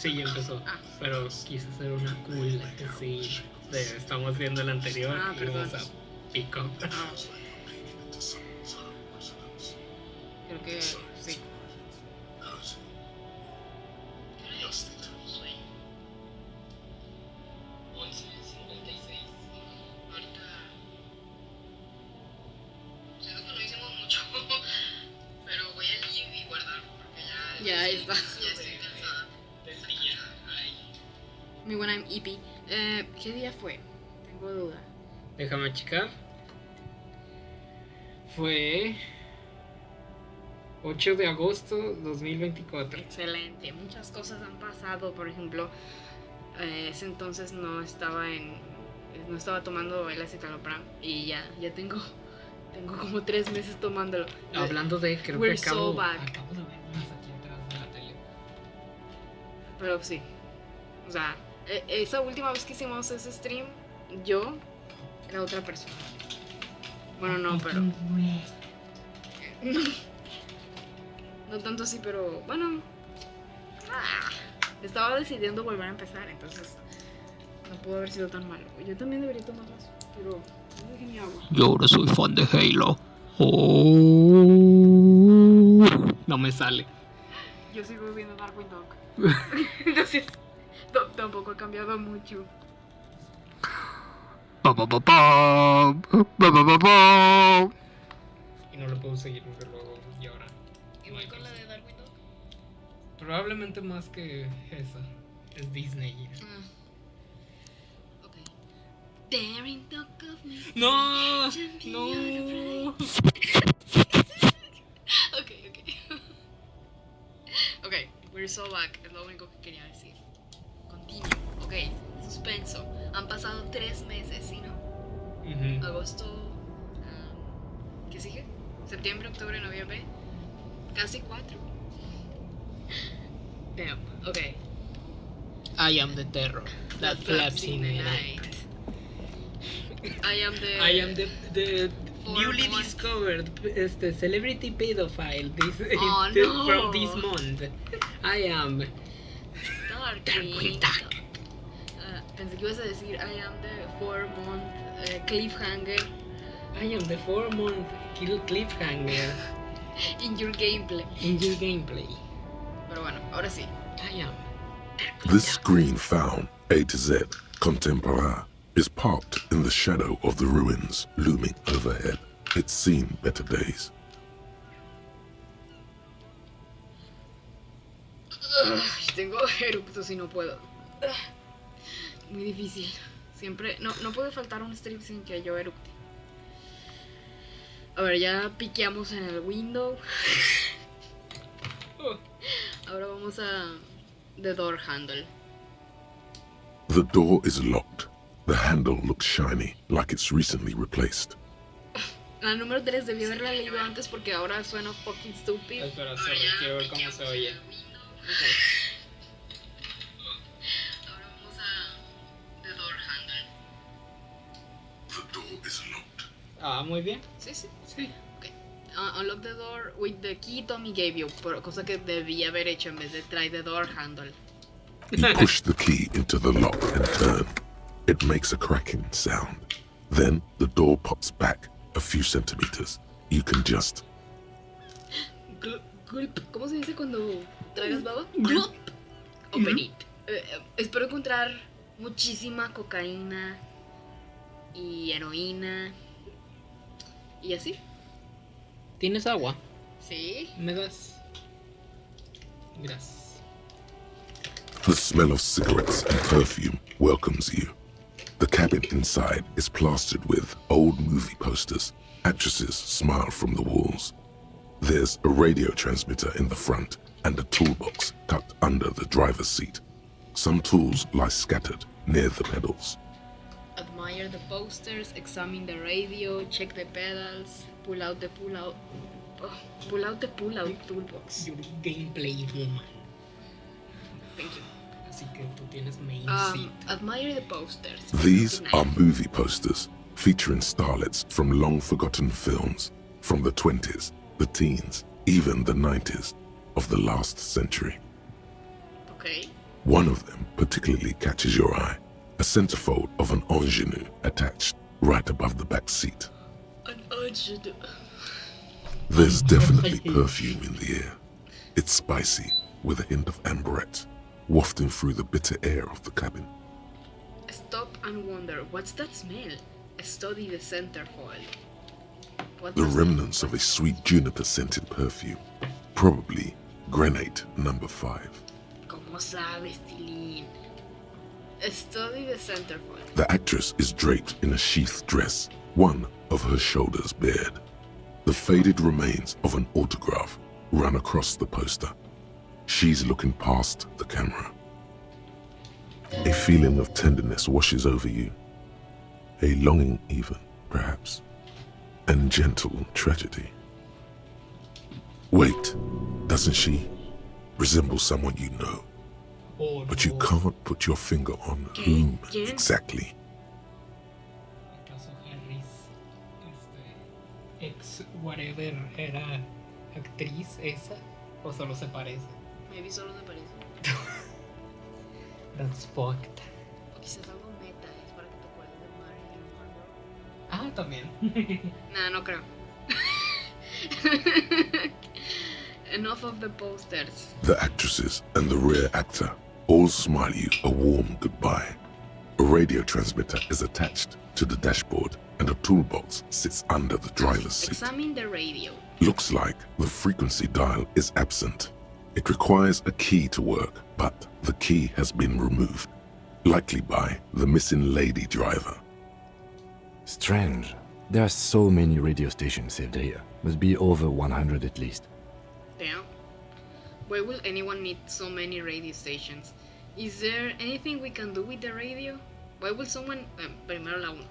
Sí, ya empezó. Pero quise hacer una cool, sí. Estamos viendo el anterior y perdón. vamos a pico. Creo que sí. Ya está. Mi buena EP. ¿Qué día fue? Tengo duda. Déjame checar. Fue 8 de agosto 2024. Excelente. Muchas cosas han pasado. Por ejemplo, ese entonces no estaba tomando el acetalopram y ya tengo como 3 meses tomándolo. Hablando de, creo We're que acabo so back. de ver unas aquí atrás de la tele. Pero sí. O sea, esa última vez que hicimos ese stream, yo era otra persona. Bueno, no, pero... No tanto así, pero bueno. Estaba decidiendo volver a empezar, entonces no pudo haber sido tan malo. Yo también debería tomar más, pero no dejé mi agua. Yo ahora soy fan de Halo. No me sale. Yo sigo viendo Darkwing Dog. Entonces, tampoco ha cambiado mucho. Y no lo puedo seguir desde luego. Y ahora. Igual con la de Darkwing Dog. Probablemente más que esa. Es Disney. Ok. Daring Dog of me. No. Ok. Ok, we're so back. Es lo único que quería decir. Continuo. Ok, suspenso. Han pasado 3 meses, ¿sí, no? Agosto. ¿Qué sigue? Septiembre, octubre, noviembre. Casi 4. Damn. Ok. I am the terror that flaps in the night. I am the newly month. discovered celebrity pedophile No. from this month. I am Darkwing Duck. Pensé que ibas a decir I am the 4-month cliffhanger. I am the 4-month cliffhanger In your gameplay. Pero bueno, ahora sí. I am. This screen found, A to Z, contemporary, is parked in the shadow of the ruins looming overhead. It's seen better days. Tengo eructos y no puedo. Muy difícil. Siempre. No puede faltar un stream sin que yo eructe. A ver, ya piqueamos en el window. Ahora vamos a the door handle. The door is locked. The handle looks shiny, like it's recently replaced. La número 3 debí haberla leído antes porque ahora suena fucking stupid. Espera, quiero ver cómo se oye. Ok. Ahora vamos a the door handle. The door is locked. Muy bien. Sí. Ok. Unlock the door with the key Tommy gave you. Cosa que debí haber hecho en vez de try the door handle. You push the key into the lock and turn. It makes a cracking sound. Then the door pops back a few centimeters. You can just... Gulp. ¿Cómo se dice cuando tragas baba? Gulp. Open it. Espero encontrar muchísima cocaína y heroína y así. ¿Tienes agua? Sí. ¿Me das? Gracias. The smell of cigarettes and perfume welcomes you. The cabin inside is plastered with old movie posters. Actresses smile from the walls. There's a radio transmitter in the front and a toolbox tucked under the driver's seat. Some tools lie scattered near the pedals. Admire the posters, examine the radio, check the pedals, pull out the toolbox. Your gameplay woman. Thank you. Así que tú tienes main seat. Admire the posters. These are movie posters featuring starlets from long-forgotten films from the 20s, the teens, even the 90s of the last century. Okay. One of them particularly catches your eye, a centerfold of an ingenue attached right above the back seat. An ingenue. There's definitely perfume in the air. It's spicy, with a hint of amberette, wafting through the bitter air of the cabin. Stop and wonder, what's that smell? Study the centerfold. The remnants of a sweet juniper-scented perfume, probably Grenade number 5. ¿Cómo sabes, Tilín? Study the centerfold. The actress is draped in a sheathed dress, one of her shoulders bared. The faded remains of an autograph run across the poster. She's looking past the camera. A feeling of tenderness washes over you. A longing even, perhaps. And gentle tragedy. Wait, doesn't she resemble someone you know? Oh, But you no. can't put your finger on whom exactly. ¿Acaso Harris, ex whatever, era actriz esa? ¿O solo se parece? Maybe solo se parece. That's fucked. O quizás algo meta, es para que te acuerdes de Marilyn Monroe. Ah, también. Nah, no creo. Enough of the posters. The actresses and the rear actor all smile you a warm goodbye. A radio transmitter is attached to the dashboard and a toolbox sits under the driver's seat. Examine the radio. Looks like the frequency dial is absent. It requires a key to work, but the key has been removed, likely by the missing lady driver. Strange. There are so many radio stations saved here. Must be over 100 at least. Damn. Why will anyone need so many radio stations? Is there anything we can do with the radio? Why will someone... primero la uno.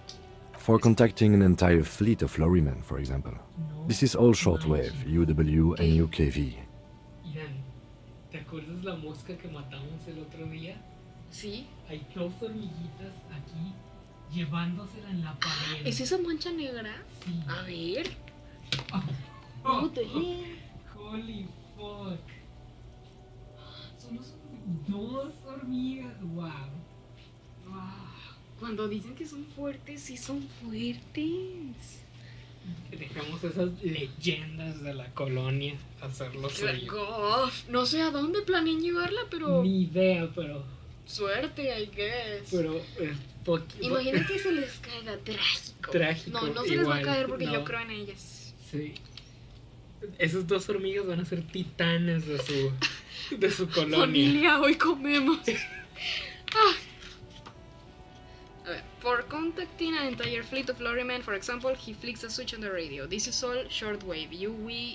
For contacting an entire fleet of lorrymen, for example. No. This is all shortwave, UW and UKV. Ian, ¿te acuerdas la mosca que matamos el otro día? Sí. Hay 2 hormiguitas aquí llevándosela en la pared. ¿Es esa mancha negra? Sí. A ver. Oh, What the hell? holy fuck. Solo son 2 hormigas. Wow. Wow. Cuando dicen que son fuertes, sí son fuertes. Dejamos esas leyendas de la colonia hacer lo suyo. Gosh, no sé a dónde planean llevarla, pero... Ni idea, pero Suerte, I guess. Pero Imagina que se les caiga, trágico. Trágico, No se les va a igual, caer porque no. yo creo en ellas. Sí. Esas 2 hormigas van a ser titanes de su colonia. Familia, hoy comemos. Ah. A ver, for contacting an entire fleet of lorrymen, for example, he flicks a switch on the radio. This is all shortwave. UW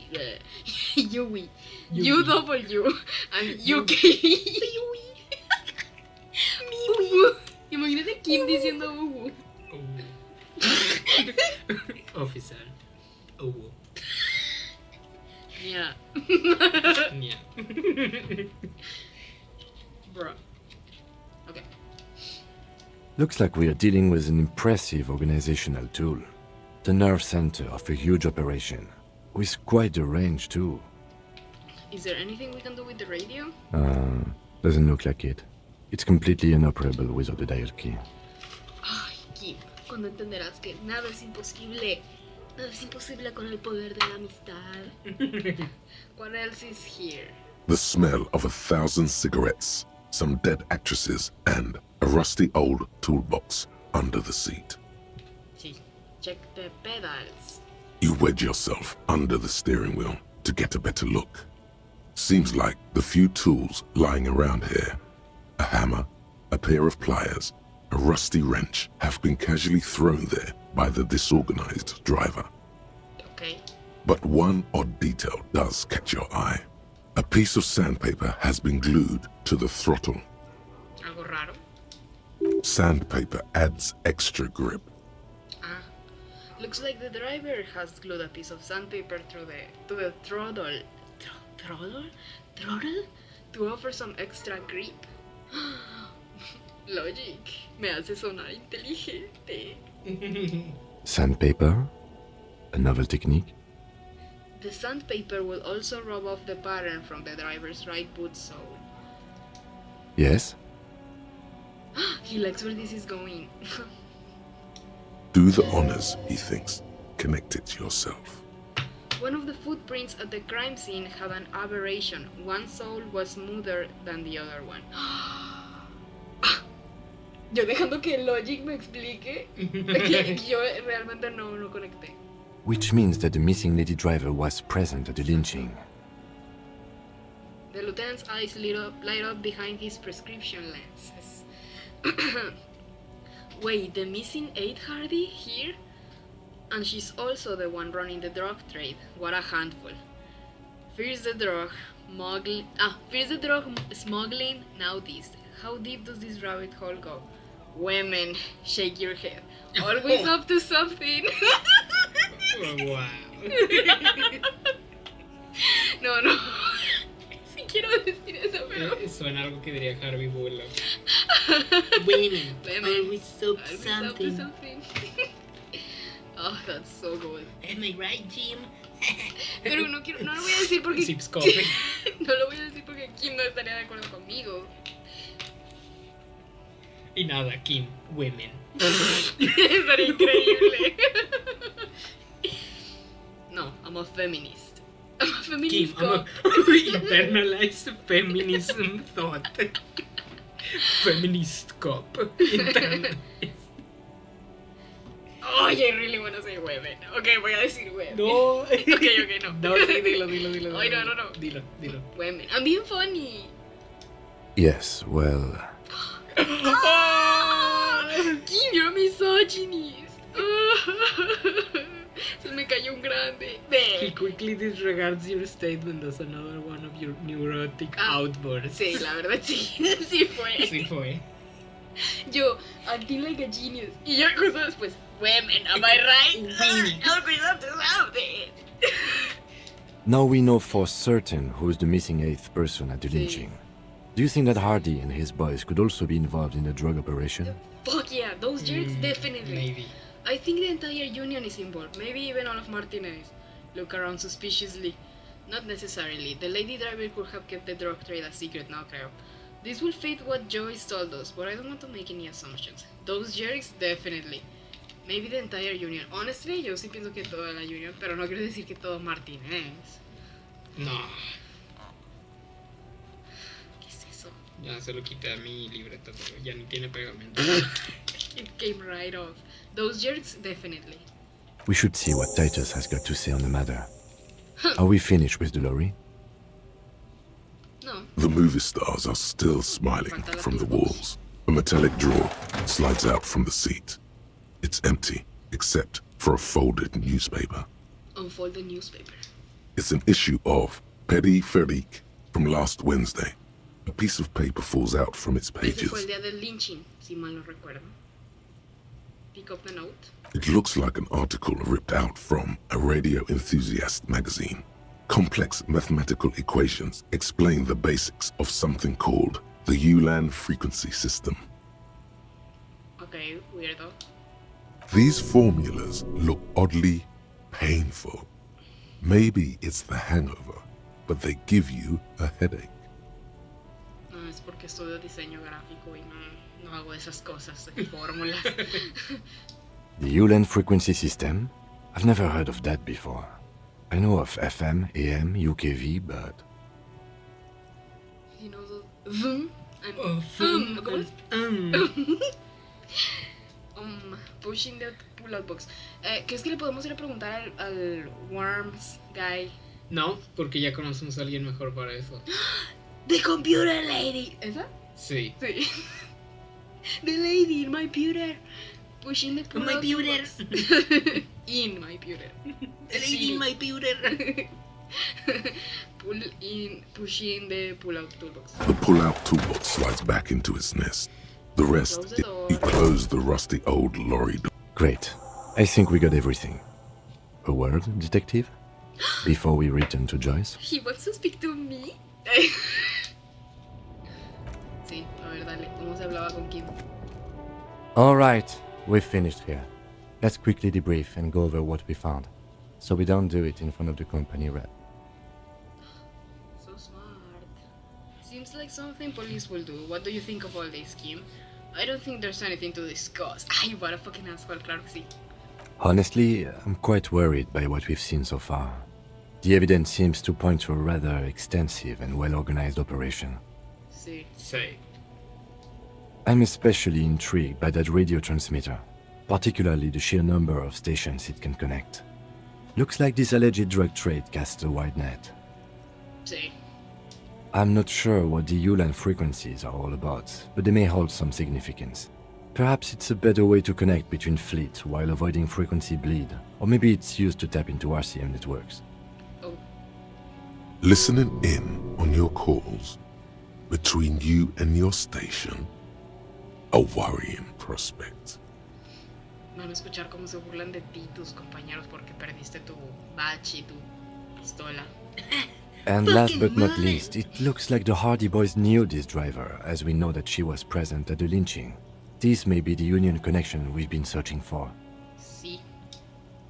and UKV. Imagínate Kim diciendo uwu. Officer. Yeah. Yeah. Bro. Okay. Looks like we are dealing with an impressive organizational tool. The nerve center of a huge operation. With quite a range too. Is there anything we can do with the radio? Doesn't look like it. It's completely inoperable without the dial key. Ay, Kim, cuando entenderás que nada es imposible. Nada es imposible con el poder de la amistad. What else is here? The smell of 1,000 cigarettes, some dead actresses, and a rusty old toolbox under the seat. Sí. Check the pedals. You wedge yourself under the steering wheel to get a better look. Seems like the few tools lying around here, a hammer, a pair of pliers, a rusty wrench, have been casually thrown there by the disorganized driver. Okay. But one odd detail does catch your eye. A piece of sandpaper has been glued to the throttle. Algo raro. Sandpaper adds extra grip. Ah. Looks like the driver has glued a piece of sandpaper to the throttle. Throttle? To offer some extra grip. Logic. Me hace sonar inteligente. Sandpaper? A novel technique? The sandpaper will also rub off the pattern from the driver's right boot sole. Yes? He likes where this is going. Do the honors, he thinks. Connect it yourself. One of the footprints at the crime scene had an aberration. One sole was smoother than the other one. Yo dejando que Logic me explique que yo realmente no conecté. Which means that the missing lady driver was present at the lynching. The lieutenant's eyes light up behind his prescription lenses. Wait, the missing 8 Hardy here? And she's also the one running the drug trade. What a handful. First the drug smuggling, now this. How deep does this rabbit hole go? Women, shake your head. Always up to something. Oh, wow. No. Sí quiero decir eso, pero... Suena algo que diría Harvey Bullock. Women, always up to something. Oh, that's so good. Am I right, Jim? Pero no lo voy a decir porque... Sips coffee. No lo voy a decir porque Kim no estaría de acuerdo conmigo. Y nada, Kim, women. Estaría increíble. No, I'm a feminist. I'm a feminist. Kim, I'm a internalized feminism thought. Feminist cop. Internalized. Oh, I really wanna say women. Okay, voy a decir women. No. Okay, no. No, sí, dilo. Ay, no. Dilo. Women. I'm being funny. Yes, well... Kim, you're a misogynist. Se me cayó un grande. He quickly disregards your statement as another one of your neurotic outbursts. Sí, la verdad sí. Sí fue. Yo, acting like a genius. Y yo justo después, women, am I right? Women. Always up to something. Now we know for certain who's the missing 8th person at the lynching. Do you think that Hardy and his boys could also be involved in the drug operation? Fuck yeah, those jerks definitely. Maybe. I think the entire union is involved. Maybe even all of Martinez. Look around suspiciously. Not necessarily. The lady driver could have kept the drug trade a secret, no creo. This will fit what Joyce told us, but I don't want to make any assumptions. Those jerks, definitely. Maybe the entire union. Honestly, yo sí pienso que toda la union, pero no quiero decir que todo Martinez. No. ¿Qué es eso? Ya se lo quité a mi libreta, pero ya ni tiene pegamento. It came right off. Those jerks, definitely. We should see what Titus has got to say on the matter. Are we finished with the lorry? No. The movie stars are still smiling from the walls. A metallic drawer slides out from the seat. It's empty, except for a folded newspaper. Unfold the newspaper. It's an issue of Petit Ferique from last Wednesday. A piece of paper falls out from its Ese fue pages. el día del lynching, si mal no recuerdo. Pick up the note. It looks like an article ripped out from a radio enthusiast magazine. Complex mathematical equations explain the basics of something called the Ulan frequency system. Okay, weirdo. These formulas look oddly painful. Maybe it's the hangover, but they give you a headache. No, es porque estudio diseño gráfico y no hago esas cosas de fórmulas. The Ulan frequency system? I've never heard of that before. I know of FM, AM, UKV, but... You know the VM and ¿cómo es? Pushing the pull-out box. ¿Crees que le podemos ir a preguntar al Worms guy? No, porque ya conocemos a alguien mejor para eso. The computer lady. ¿Esa? Sí. Sí. The lady in my pewter. Pushing the pull-out box. In my pewter. The lady in my pewter. Pushing the pull-out toolbox. The pull-out toolbox slides back into its nest. The rest, Close the door. you close the rusty old lorry door. Great. I think we got everything. A word, detective? Before we return to Joyce? He wants to speak to me. Sí, a ver, dale. ¿Cómo se hablaba con Kim? Alright, we're finished here. Let's quickly debrief and go over what we found, so we don't do it in front of the company rep. So smart. Seems like like something police will do. What do you think of all this, Kim? I don't think there's anything to discuss. Ay, what a fucking asshole, claro que sí. Honestly, I'm quite worried by what we've seen so far. The evidence seems to point to a rather extensive and well-organized operation. Sí. Sí. I'm especially intrigued by that radio transmitter, particularly the sheer number of stations it can connect. Looks like this alleged drug trade casts a wide net. Sí. I'm not sure what the ULAN frequencies are all about, but they may hold some significance. Perhaps it's a better way to connect between fleets while avoiding frequency bleed, or maybe it's used to tap into RCM networks. Oh. Listening in on your calls between you and your station, a worrying prospect. Van a escuchar cómo se burlan de ti tus compañeros porque perdiste tu badge y tu pistola. And last but not least, it looks like the Hardy Boys knew this driver, as we know that she was present at the lynching. This may be the Union connection we've been searching for. Sí.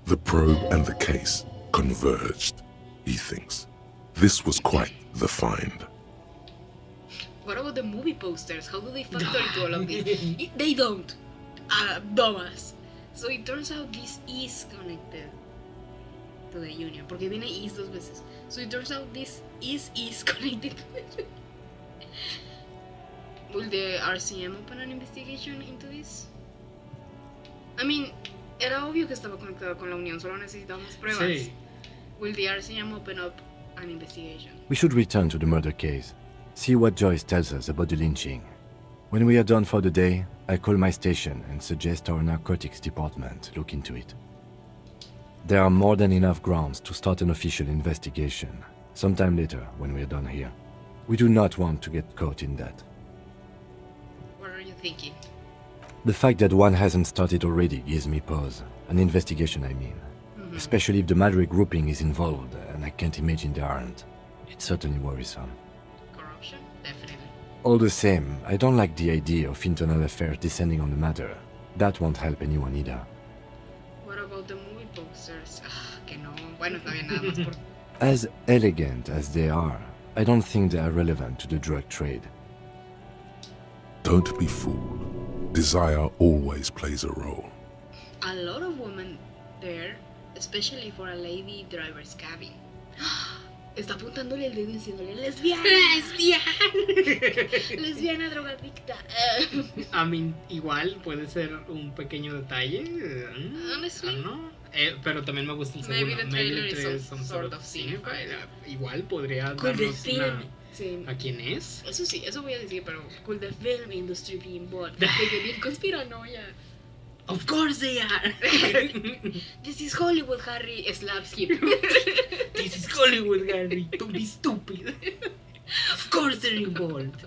The probe and the case converged, he thinks. This was quite the find. What about the movie posters? How do they factor into all of this? They don't. Dumbass. So it turns out this is connected to the Union. Porque viene is dos veces. So it turns out this is connected to the Union. Will the RCM open an investigation into this? I mean, era obvio que estaba conectado con la Unión, solo necesitamos pruebas. Sí. Will the RCM open up an investigation? We should return to the murder case, see what Joyce tells us about the lynching. When we are done for the day, I call my station and suggest our narcotics department look into it. There are more than enough grounds to start an official investigation, sometime later when we are done here. We do not want to get caught in that. What are you thinking? The fact that one hasn't started already gives me pause. An investigation, I mean. Especially if the Madrid grouping is involved, and I can't imagine they aren't. It's certainly worrisome. Corruption? Definitely. All the same, I don't like the idea of internal affairs descending on the matter. That won't help anyone either. What about the movie posters? Que no. Bueno, está bien, nada más por... As elegant as they are, I don't think they are relevant to the drug trade. Don't be fooled. Desire always plays a role. A lot of women there, especially for a lady driver's cabin. Está apuntándole el dedo y diciéndole lesbiana. Lesbiana drogadicta. I mean, igual puede ser un pequeño detalle. Honestly. ¿No? Pero también me gusta el Maybe segundo. the trailer Maybe is some sort of cinephile. Igual podría Could the darnos film... una... Sí. ¿A quién es? Eso sí, eso voy a decir, pero could the film industry be involved? De que bien conspiranoia. Of course they are. This is Hollywood, Harry. Slaps him. This is Hollywood, Harry. Don't be stupid. Of course they're involved.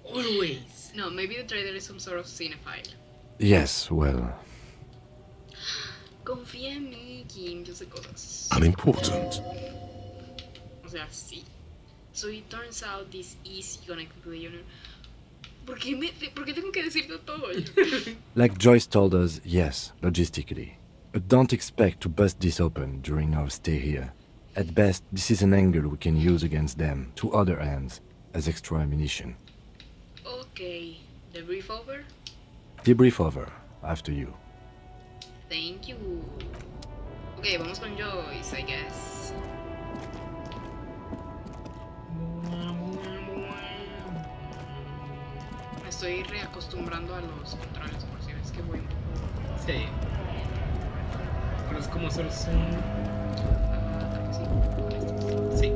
Always. No, maybe the trailer is some sort of cinephile. Yes, well... Confía en mí, Kim, yo sé cosas. Unimportant. O sea, sí. So it turns out this is connected to the Union. ¿Por qué tengo que decirlo todo? Like Joyce told us, yes, logistically. But don't expect to bust this open during our stay here. At best, this is an angle we can use against them, to other ends, as extra ammunition. Okay, the brief over? Debrief over, after you. Thank you. Okay, vamos con Joyce, I guess. Me estoy reacostumbrando a los controles, por si ves que voy un poco... Sí. Pero es como hacer zoom. Tal vez sí. Sí.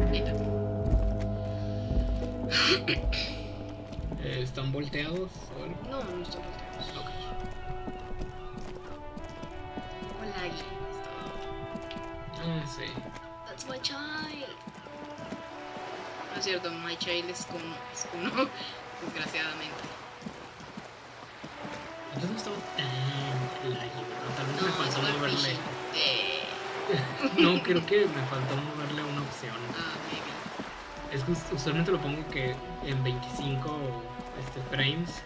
Ahí está. ¿Están volteados o algo? No, no están volteados. Ok. Hola, Gui. Ah, sí. That's my child. No es cierto, my child es uno, desgraciadamente. Yo no estaba tan laggy, ¿no? Tal vez me No, es faltó muy moverle. fishy. No, creo que me faltó moverle una opción. Maybe. Es que usualmente lo pongo que en 25 frames.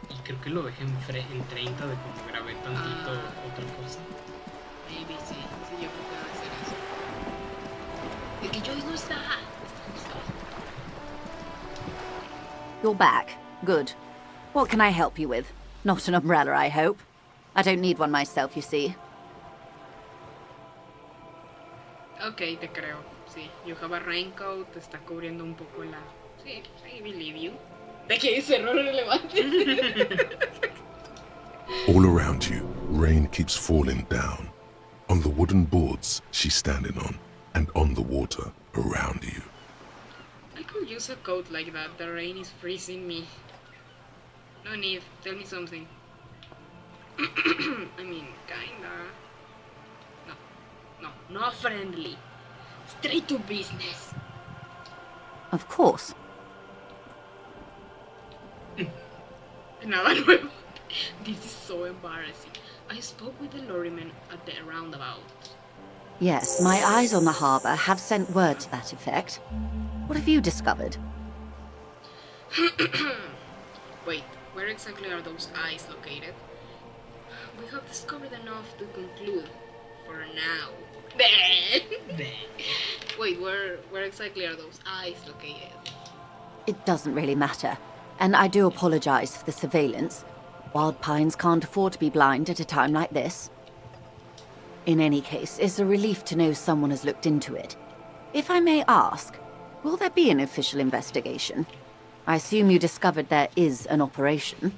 Y creo que lo dejé en 30 de como grabé tantito otra cosa. Maybe sí, yo creo que debe ser eso. De que Joyce no está. You're back. Good. What can I help you with? Not an umbrella, I hope. I don't need one myself, you see. Ok, te creo. Sí, you have a raincoat, te está cubriendo un poco la... Sí, I believe you. ¿De qué dice error relevante? All around you, rain keeps falling down. On the wooden boards she's standing on, and on the water around you. I could use a coat like that. The rain is freezing me. No need. Tell me something. I mean, kinda. No, not friendly. Straight to business. Of course. Nada nuevo. This is so embarrassing. I spoke with the lorryman at the roundabout. Yes, my eyes on the harbour have sent word to that effect. What have you discovered? Wait, where exactly are those eyes located? We have discovered enough to conclude, for now. Wait, where exactly are those eyes located? It doesn't really matter, and I do apologize for the surveillance. Wild Pines can't afford to be blind at a time like this. In any case, it's a relief to know someone has looked into it. If I may ask, will there be an official investigation? I assume you discovered there is an operation.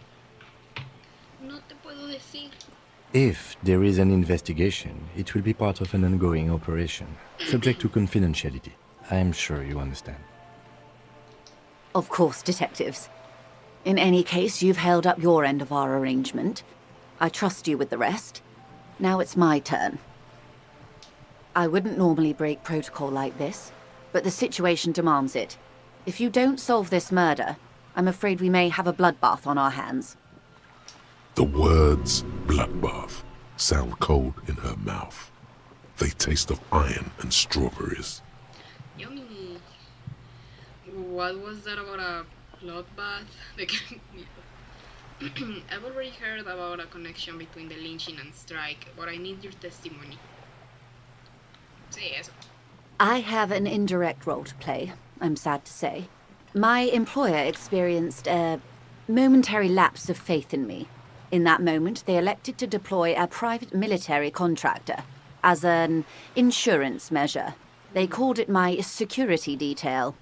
No te puedo decir. If there is an investigation, it will be part of an ongoing operation, subject to confidentiality. I am sure you understand. Of course, detectives. In any case, you've held up your end of our arrangement. I trust you with the rest. Now it's my turn. I wouldn't normally break protocol like this, but the situation demands it. If you don't solve this murder, I'm afraid we may have a bloodbath on our hands. The words bloodbath sound cold in her mouth. They taste of iron and strawberries. Yummy. What was that about a bloodbath? I've already heard about a connection between the lynching and strike, but I need your testimony. Sí, eso. I have an indirect role to play, I'm sad to say. My employer experienced a momentary lapse of faith in me. In that moment, they elected to deploy a private military contractor as an insurance measure. They called it my security detail.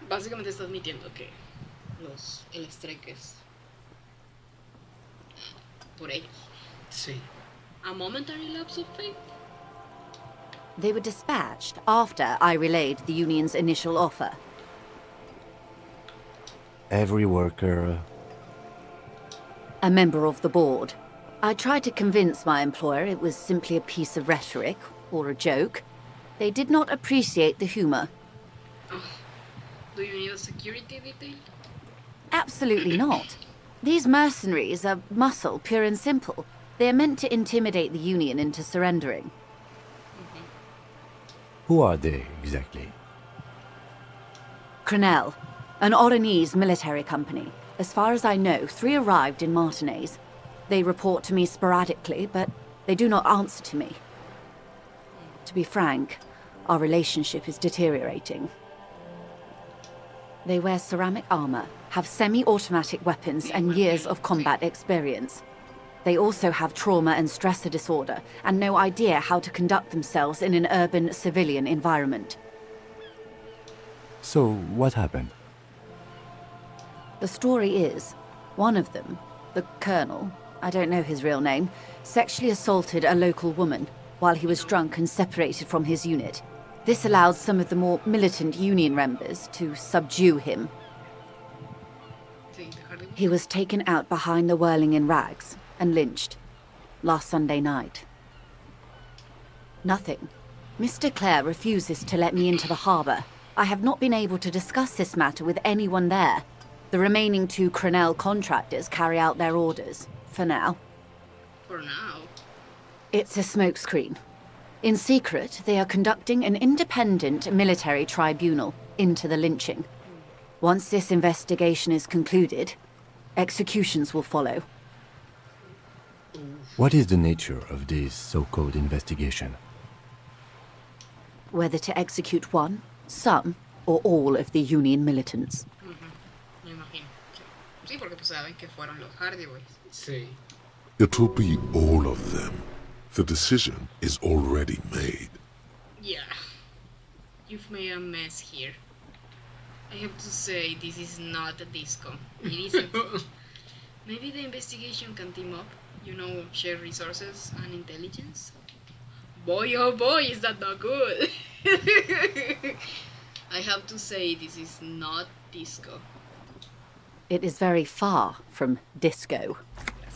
Básicamente está admitiendo que el strike es por ellos. Sí. A momentary lapse of faith? They were dispatched after I relayed the union's initial offer. Every worker... A member of the board. I tried to convince my employer it was simply a piece of rhetoric, or a joke. They did not appreciate the humor. Oh, do you need a security detail? Absolutely not. These mercenaries are muscle, pure and simple. They are meant to intimidate the Union into surrendering. Who are they, exactly? Crenell, an Oranese military company. As far as I know, 3 arrived in Martinez. They report to me sporadically, but they do not answer to me. To be frank, our relationship is deteriorating. They wear ceramic armor, have semi-automatic weapons, and years of combat experience. They also have trauma and stressor disorder, and no idea how to conduct themselves in an urban civilian environment. So, what happened? The story is, one of them, the Colonel, I don't know his real name, sexually assaulted a local woman while he was drunk and separated from his unit. This allowed some of the more militant Union members to subdue him. He was taken out behind the whirling in rags and lynched last Sunday night. Nothing. Mr. Clare refuses to let me into the harbour. I have not been able to discuss this matter with anyone there. The remaining 2 Crenell contractors carry out their orders, for now. For now? It's a smokescreen. In secret, they are conducting an independent military tribunal into the lynching. Once this investigation is concluded, executions will follow. What is the nature of this so-called investigation? Whether to execute one, some, or all of the Union militants. Sí, porque pues saben que fueron los Hardy Boys. Sí. It'll be all of them. The decision is already made. Yeah. You've made a mess here. I have to say, this is not a disco. It isn't. Maybe the investigation can team up, share resources and intelligence. Boy, oh boy, is that not good? I have to say, this is not disco. It is very far from disco.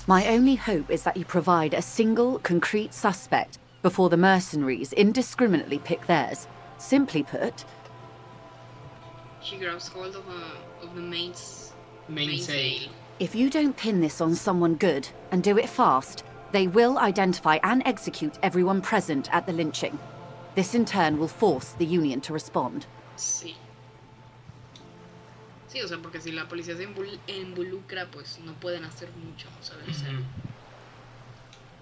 My only hope is that you provide a single, concrete suspect before the mercenaries indiscriminately pick theirs. Simply put... She grabs hold of the Mainsail. If you don't pin this on someone good, and do it fast, they will identify and execute everyone present at the lynching. This in turn will force the Union to respond. Sí. Sí, o sea, porque si la policía se involucra, pues no pueden hacer mucho, ¿sabes?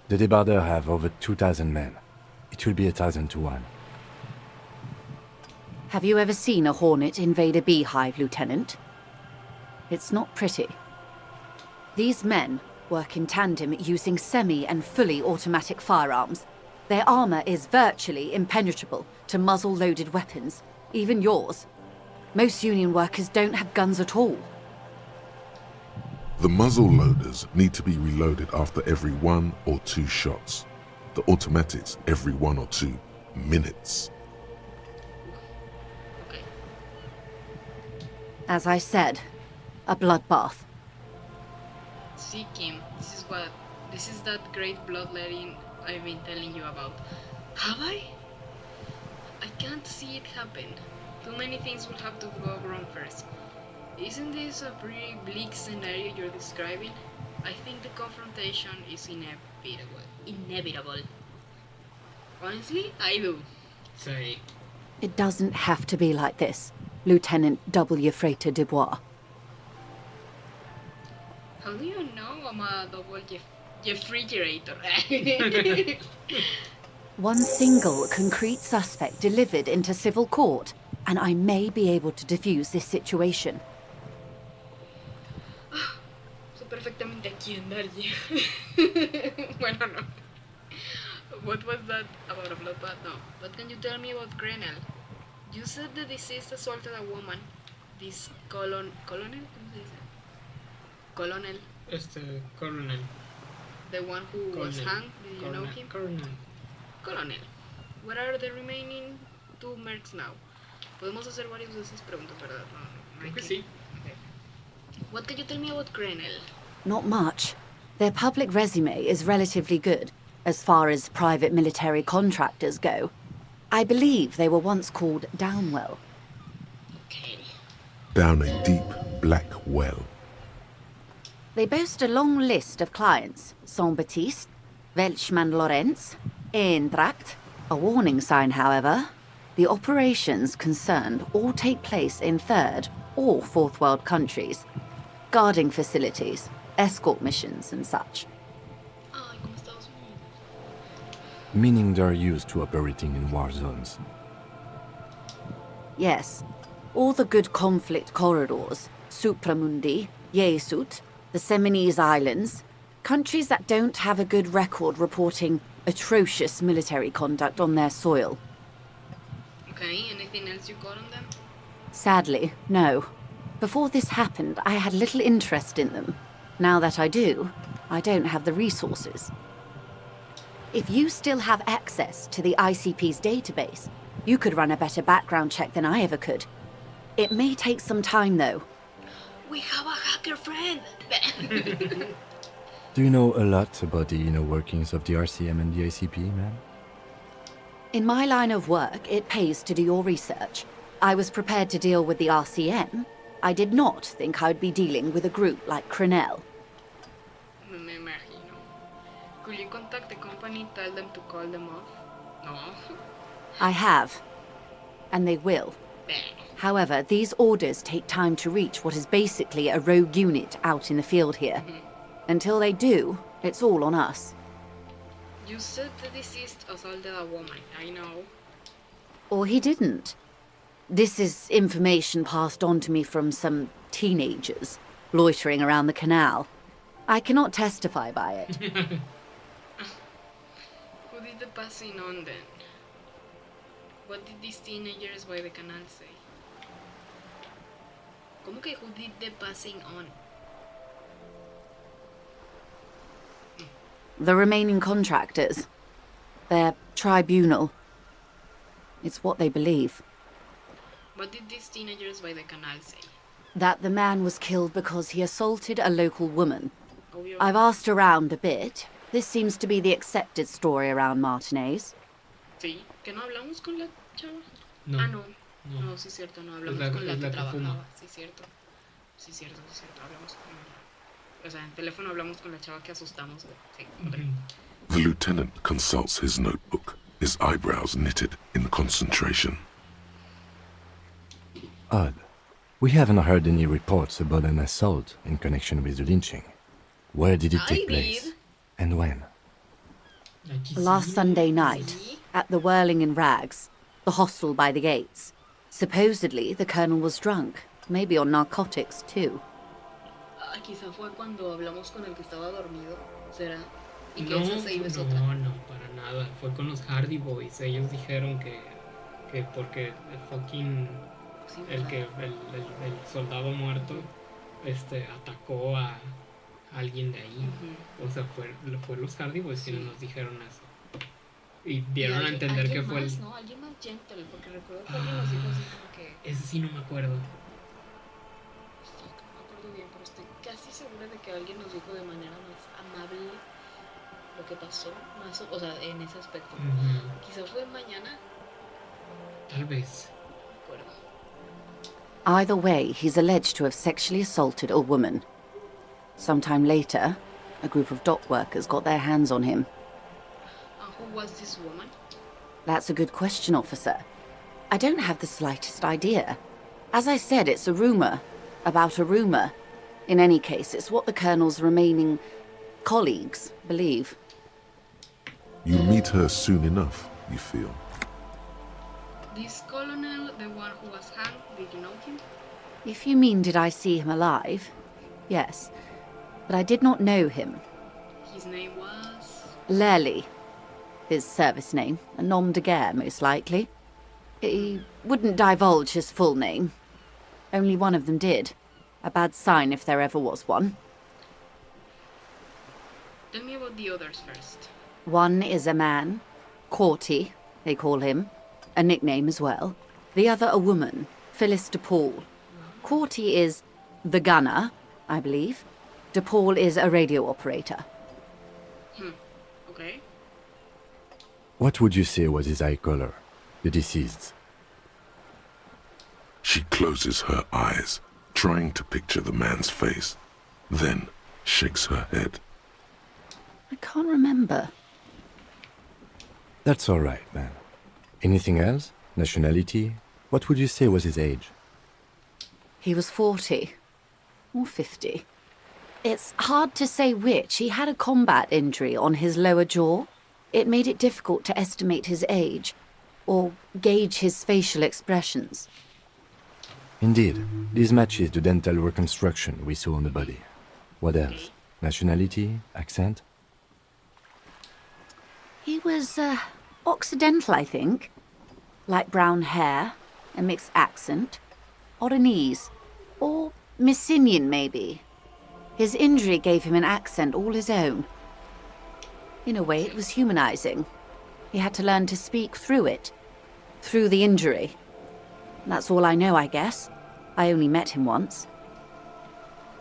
The Debarder have over 2,000 men. It will be 1,000 to 1. Have you ever seen a Hornet invade a beehive, Lieutenant? It's not pretty. These men work in tandem using semi- and fully automatic firearms. Their armor is virtually impenetrable to muzzle-loaded weapons, even yours. Most Union workers don't have guns at all. The muzzle loaders need to be reloaded after every 1 or 2 shots. The automatics every 1 or 2 minutes. Okay. As I said, a bloodbath. See, Kim, this is that great bloodletting I've been telling you about. Have I? I can't see it happen. Too many things will have to go wrong first. Isn't this a pretty bleak scenario you're describing? I think the confrontation is inevitable. Honestly, I do. Sí. It doesn't have to be like this, Lieutenant W. Freighter Dubois. How do you know I'm a double refrigerator? One single concrete suspect delivered into civil court, and I may be able to defuse this situation. So perfectamente aquí en Darje. Bueno, no. What was that about a bloodbath? No. What can you tell me about Grenell? You said the deceased assaulted a woman. This colonel? ¿Cómo se dice? Colonel. Colonel. The one who was hanged. Did you know him? Colonel. Where are the remaining 2 mercs now? Podemos hacer varias de esas preguntas, ¿verdad? No Creo que sí. Okay. What can you tell me about Grenell? Not much. Their public resume is relatively good, as far as private military contractors go. I believe they were once called Downwell. Okay. Down a deep black well. They boast a long list of clients. Saint-Baptiste, Welchman Lorenz, Eintracht. A warning sign, however. The operations concerned all take place in third or fourth world countries. Guarding facilities, escort missions and such. Ay, como Estados Unidos. Meaning they're used to operating in war zones. Yes. All the good conflict corridors, Supramundi, Yesut, the Seminese Islands, countries that don't have a good record reporting atrocious military conduct on their soil. Okay, anything else you got on them? Sadly, no. Before this happened, I had little interest in them. Now that I do, I don't have the resources. If you still have access to the ICP's database, you could run a better background check than I ever could. It may take some time, though. We have a hacker friend! Do you know a lot about the inner workings of the RCM and the ICP, ma'am? In my line of work, it pays to do your research. I was prepared to deal with the RCM. I did not think I would be dealing with a group like Crenell. Me imagino. Could you contact the company, tell them to call them off? No. I have. And they will. However, these orders take time to reach what is basically a rogue unit out in the field here. Until they do, it's all on us. You said the deceased assaulted a woman, I know. Or he didn't. This is information passed on to me from some teenagers. loitering around the canal. I cannot testify by it. Who did the passing on then? What did these teenagers by the canal say? ¿Cómo que who did the passing on? The remaining contractors. Their tribunal. It's what they believe. What did these teenagers by the canal say? That the man was killed because he assaulted a local woman. Obvio. I've asked around a bit. This seems to be the accepted story around Martinez. Sí, que no hablamos con la chava. No. Ah, no. No. No, sí, cierto, no hablamos Es con la es que que fuma. trabajaba. Sí, cierto. Sí, cierto, sí, cierto. Hablamos con. O sea, en teléfono hablamos con la chava que asustamos. Sí, hombre. The lieutenant consults his notebook, his eyebrows knitted in concentration. Odd. We haven't heard any reports about an assault in connection with the lynching. Where did it take place? did. And when? Aquí sí, Last Sunday night, Sí. at the Whirling in Rags, the hostel by the gates. Supposedly, the colonel was drunk, maybe on narcotics too. Ah, quizá fue cuando hablamos con el que estaba dormido. ¿Será? Y que No, esa se iba es otra. no, para nada. Fue con los Hardy Boys. Ellos dijeron que porque el fucking Sí, el ¿verdad? que el soldado muerto atacó a alguien de ahí. O sea, fue los Hardy Boys quienes nos dijeron eso. Y dieron a alguien- entender que alguien fue más, el... ¿no? Alguien más gentle, porque recuerdo que alguien nos dijo así como que... Ese sí no me acuerdo. Fuck, no me acuerdo bien, pero estoy casi segura de que alguien nos dijo de manera más amable lo que pasó, más, o sea, en ese aspecto. Quizá fue mañana, Tal vez. no me acuerdo. Either way, he's alleged to have sexually assaulted a woman. Sometime later, a group of dock workers got their hands on him. And who was this woman? That's a good question, officer. I don't have the slightest idea. As I said, it's a rumor. About a rumor. In any case, it's what the colonel's remaining colleagues believe. You meet her soon enough, you feel. This colonel, the one who was hanged, did you know him? If you mean did I see him alive? Yes. But I did not know him. His name was... Lely. His service name. A nom de guerre, most likely. He wouldn't divulge his full name. Only one of them did. A bad sign if there ever was one. Tell me about the others first. One is a man. Corty, they call him. A nickname as well. The other a woman. Phyllis DePaul. Corty is the gunner, I believe. DePaul is a radio operator. Okay. What would you say was his eye color, the deceased's? She closes her eyes, trying to picture the man's face, then shakes her head. I can't remember. That's all right, man. Anything else? Nationality? What would you say was his age? He was 40. Or 50. It's hard to say which. He had a combat injury on his lower jaw. It made it difficult to estimate his age, or gauge his facial expressions. Indeed, this matches the dental reconstruction we saw on the body. What else? Nationality? Accent? He was, Occidental, I think. Light brown hair, a mixed accent, Oranese, or Messinian, maybe. His injury gave him an accent all his own. In a way, it was humanizing. He had to learn to speak through it, through the injury. That's all I know, I guess. I only met him once.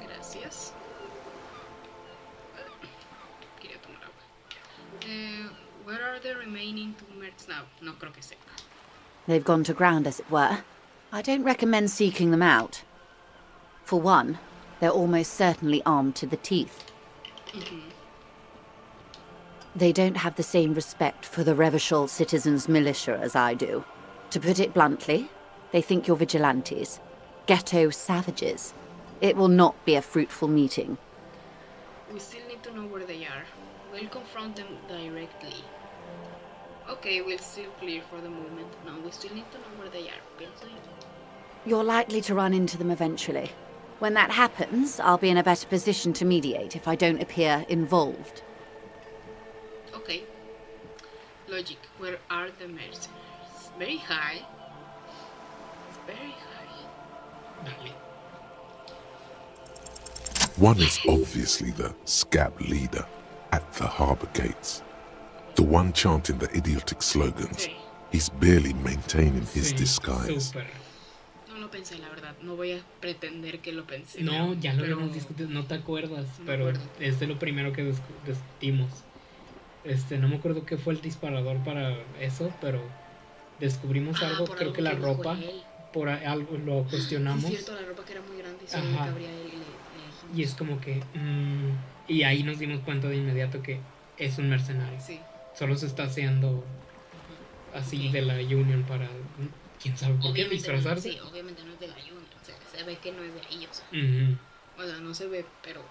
Gracias. Quería tomar agua. Where are the remaining two mercs now? No creo que sepa. They've gone to ground, as it were. I don't recommend seeking them out. For one, they're almost certainly armed to the teeth. They don't have the same respect for the Revachol citizens' militia as I do. To put it bluntly, they think you're vigilantes. Ghetto savages. It will not be a fruitful meeting. We still need to know where they are. We'll confront them directly. Okay, we'll still clear for the moment. No, we still need to know where they are. Pienso yo. You're likely to run into them eventually. When that happens, I'll be in a better position to mediate if I don't appear involved. Okay. Logic. Where are the mercenaries? Very high. It's very high. Dale. One is obviously the scab leader at the harbor gates. The one chanting the idiotic slogans. Sí. He's barely maintaining his Sí, disguise. súper. No lo pensé, la verdad. No voy a pretender que lo pensé. No, ya lo pero habíamos discutido, no te acuerdas, No me pero acuerdo. es de lo primero que discutimos. No me acuerdo qué fue el disparador para eso, pero descubrimos algo, por creo algo que la que dijo ropa, él. por algo lo Sí, cuestionamos. es cierto, la ropa que era muy grande y solo le Ajá. cabría a él y le dijimos. Y es como que... y ahí nos dimos cuenta de inmediato que es un mercenario. Sí. Solo se está haciendo así de la Union para... ¿Quién sabe por qué Obviamente disfrazarse? No, sí, obviamente no es de la Union. O sea, se ve que no es de ellos. Ujú. O sea, no se ve, pero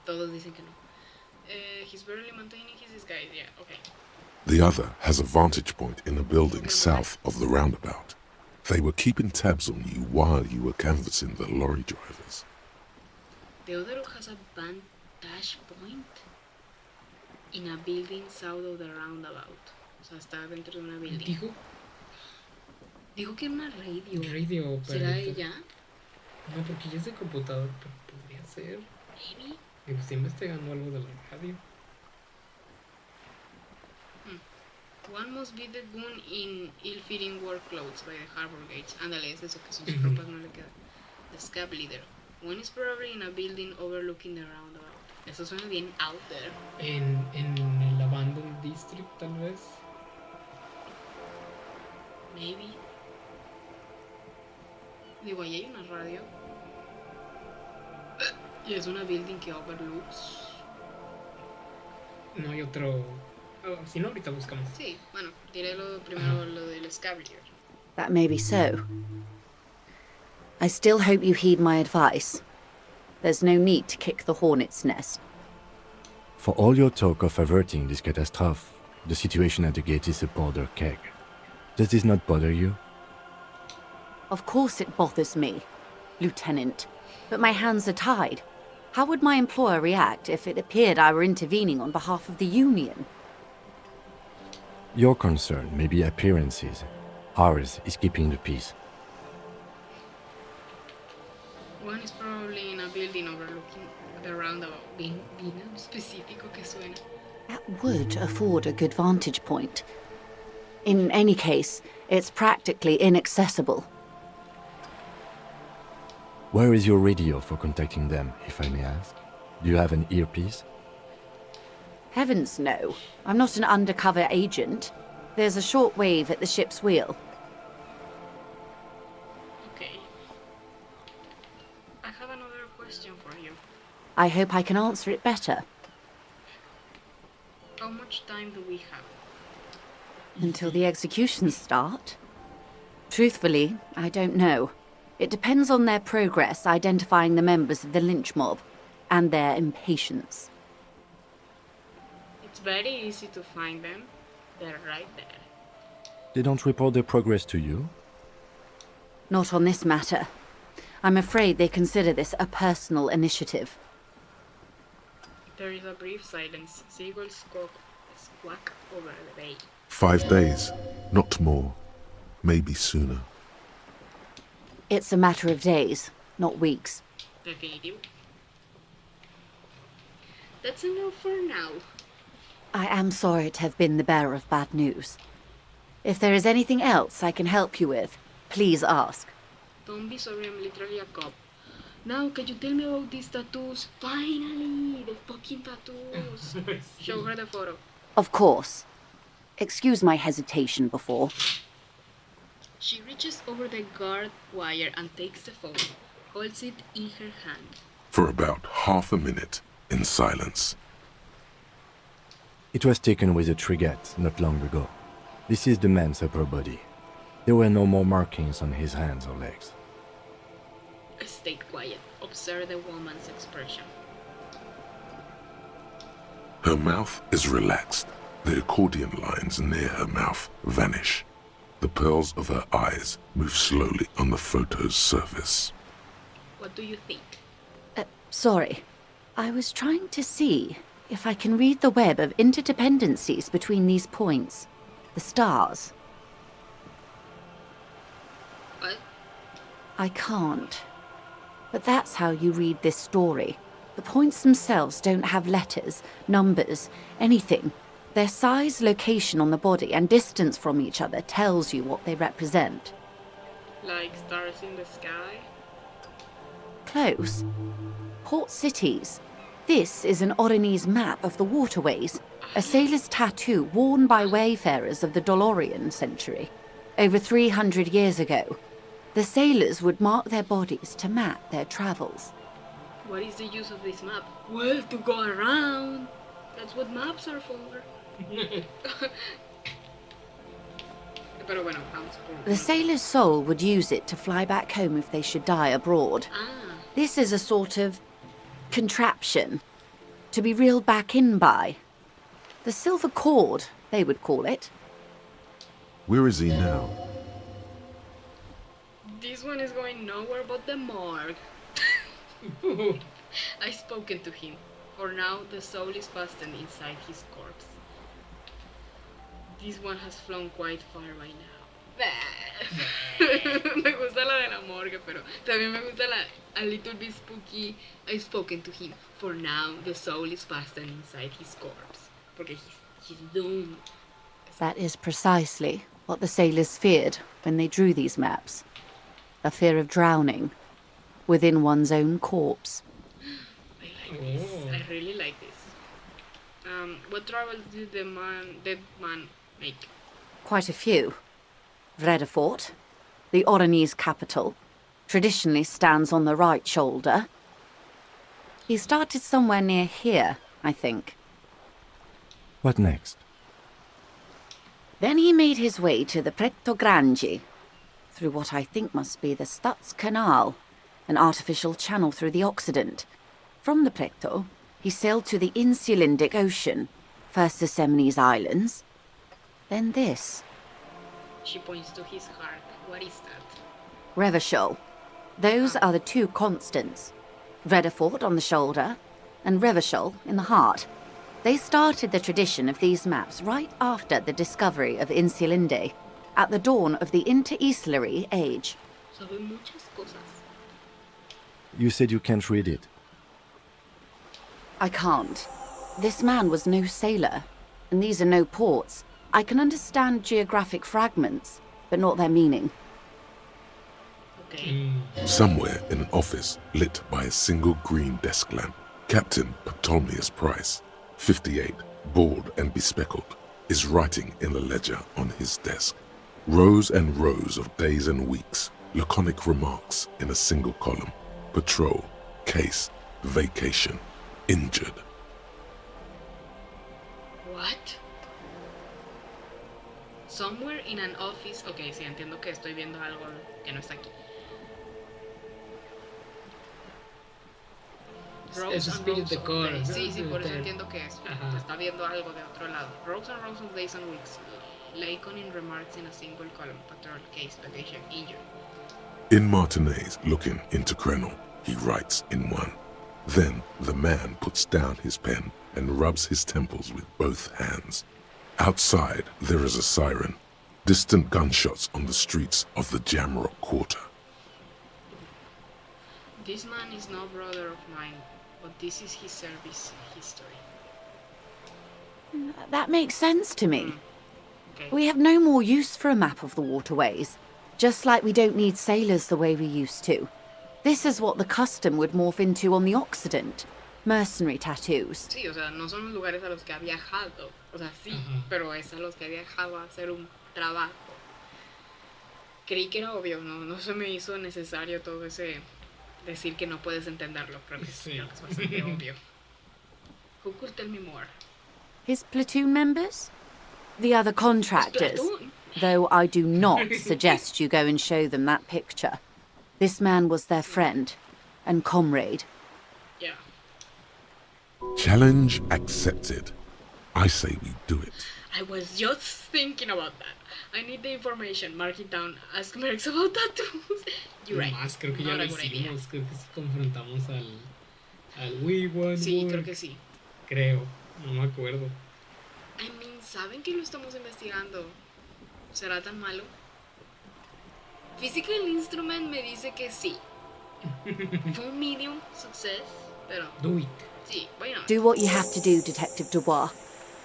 todos dicen que no. He's barely maintaining his disguise, yeah, okay. The other has a vantage point in a building south of the roundabout. They were keeping tabs on you while you were canvassing the lorry drivers. The other has a vantage point in a building south of the roundabout. O sea, está dentro de una building. Dijo que era una radio. pero ¿Será ella? No, porque ya es de computador, pero podría ser. Maybe. Digo, estoy investigando algo de la radio. One must be the goon in ill-fitting work clothes by the harbor gates. Ándale, es eso, que sus ropas no le quedan. The scab leader. One is probably in a building overlooking the roundabout. Eso suena bien out there. En el Abandoned District, tal vez. Maybe. Digo, ahí hay una radio. Y es una building que overlooks. No hay otro... si no, ahorita buscamos. Sí, bueno, diré primero lo del scab leader. That may be so. I still hope you heed my advice. There's no need to kick the hornet's nest. For all your talk of averting this catastrophe, the situation at the gate is a powder keg. Does this not bother you? Of course it bothers me, Lieutenant. But my hands are tied. How would my employer react if it appeared I were intervening on behalf of the Union? Your concern may be appearances. Ours is keeping the peace. One is probably in a building overlooking the roundabout. Bien específico que suena. That would afford a good vantage point. In any case, it's practically inaccessible. Where is your radio for contacting them, if I may ask? Do you have an earpiece? Heavens no. I'm not an undercover agent. There's a short wave at the ship's wheel. Okay. I have another question for you. I hope I can answer it better. How much time do we have? Until the executions start? Truthfully, I don't know. It depends on their progress identifying the members of the lynch mob, and their impatience. It's very easy to find them. They're right there. They don't report their progress to you? Not on this matter. I'm afraid they consider this a personal initiative. There is a brief silence. Seagulls squawk over the bay. 5 days, not more, maybe sooner. It's a matter of days, not weeks. Definitive. That's enough for now. I am sorry to have been the bearer of bad news. If there is anything else I can help you with, please ask. Don't be sorry, I'm literally a cop. Now, can you tell me about these tattoos? Finally! The fucking tattoos! Show her the photo. Of course. Excuse my hesitation before. She reaches over the guard wire and takes the phone, holds it in her hand. For about half a minute, in silence. It was taken with a Trigat not long ago. This is the man's upper body. There were no more markings on his hands or legs. Stay quiet. Observe the woman's expression. Her mouth is relaxed. The accordion lines near her mouth vanish. The pearls of her eyes move slowly on the photo's surface. What do you think? Sorry. I was trying to see if I can read the web of interdependencies between these points. The stars. What? I can't. But that's how you read this story. The points themselves don't have letters, numbers, anything. Their size, location on the body, and distance from each other tells you what they represent. Like stars in the sky? Close. Port cities. This is an Oronese map of the waterways, a sailor's tattoo worn by wayfarers of the Dolorian century. Over 300 years ago, the sailors would mark their bodies to map their travels. What is the use of this map? Well, to go around. That's what maps are for. Pero bueno, vamos por... The sailor's soul would use it to fly back home if they should die abroad. This is a sort of contraption to be reeled back in by. The silver cord, they would call it. Where is he now? This one is going nowhere but the morgue. I've spoken to him. For now, the soul is fastened inside his corpse. This one has flown quite far by now. Me gusta la de la morgue, pero también me gusta a little bit spooky. I've spoken to him. For now, the soul is fastened inside his corpse. Porque he's doomed. That is precisely what the sailors feared when they drew these maps. A fear of drowning within one's own corpse. I like this. I really like this. What travels did the dead man make? Quite a few. Vredefort, the Oronese capital, traditionally stands on the right shoulder. He started somewhere near here, I think. What next? Then he made his way to the Pretto Grande, through what I think must be the Stutz Canal, an artificial channel through the Occident. From the Pretto, he sailed to the Insulindic Ocean, first the Semnes Islands, then this. She points to his heart. What is that? Revachol. Those are the two constants. Vredefort on the shoulder, and Revachol in the heart. They started the tradition of these maps right after the discovery of Insulinde, at the dawn of the Interinsulary Age. Sabe muchas cosas. You said you can't read it. I can't. This man was no sailor, and these are no ports. I can understand geographic fragments, but not their meaning. Okay. Somewhere in an office lit by a single green desk lamp, Captain Ptolemaeus Price, 58, bald and bespectacled, is writing in a ledger on his desk. Rows and rows of days and weeks, laconic remarks in a single column. Patrol, case, vacation, injured. What? Somewhere in an office... Ok, sí, entiendo que estoy viendo algo que no está aquí. Es Spirit the Core. Sí, sí, por eso entiendo que es. Está viendo algo de otro lado. Rows of days and weeks. Laconing remarks in a single column. Patrol, case, vacation, injured. In Martinez looking into Krenel, he writes in one. Then the man puts down his pen and rubs his temples with both hands. Outside, there is a siren. Distant gunshots on the streets of the Jamrock Quarter. This man is no brother of mine, but this is his service history. That makes sense to me. Okay. We have no more use for a map of the waterways, just like we don't need sailors the way we used to. This is what the custom would morph into on the Occident. Mercenary tattoos. Sí, o sea, no son los lugares a los que ha viajado. O sea, sí, pero es a los que ha viajado a hacer un trabajo. Creí que era obvio, no se me hizo necesario todo ese decir que no puedes entenderlo. Creo que Sí. creo que es bastante obvio. Who could tell me more? His platoon members? The other contractors. Platoon? Though I do not suggest you go and show them that picture. This man was their friend and comrade. Yeah. Challenge accepted. I say we do it. I was just thinking about that. I need the information. Mark it down. Ask Merx about tattoos. You're right. Más, creo que ya Not lo a good idea. hicimos. Creo que sí confrontamos Al We Want Sí, More. creo que sí. Creo, no me acuerdo. I mean, ¿saben que lo estamos investigando? ¿Será tan malo? Physical Instrument me dice que sí. Fue un medium success, pero Do it. sí, bueno. Do what you have to do, Detective Dubois.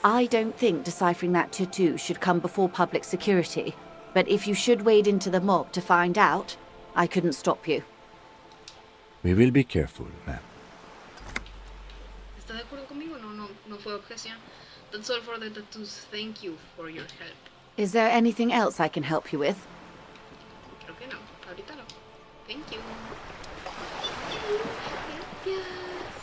I don't think deciphering that tattoo should come before public security. But if you should wade into the mob to find out, I couldn't stop you. We will be careful, ma'am. ¿Está de acuerdo conmigo? No fue objeción. That's all for the tattoos. Thank you for your help. Is there anything else I can help you with? Creo que no, ahorita no. Thank you. Gracias.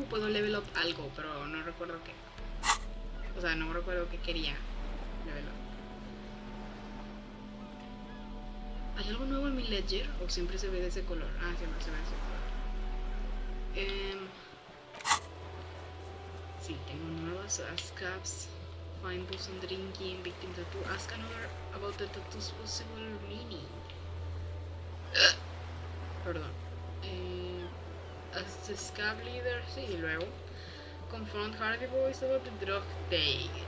Puedo level up algo, pero no recuerdo qué. O sea, no recuerdo qué quería level up. ¿Hay algo nuevo en mi ledger? ¿O siempre se ve de ese color? Ah, siempre se ve de ese color. Sí, tengo nuevas ASCAPs. Find boson drinking, victim tattoo. Ask another about the tattoo's possible meaning. Perdón. As the scab leader, sí, y luego. Confront Hardy Boys about the drug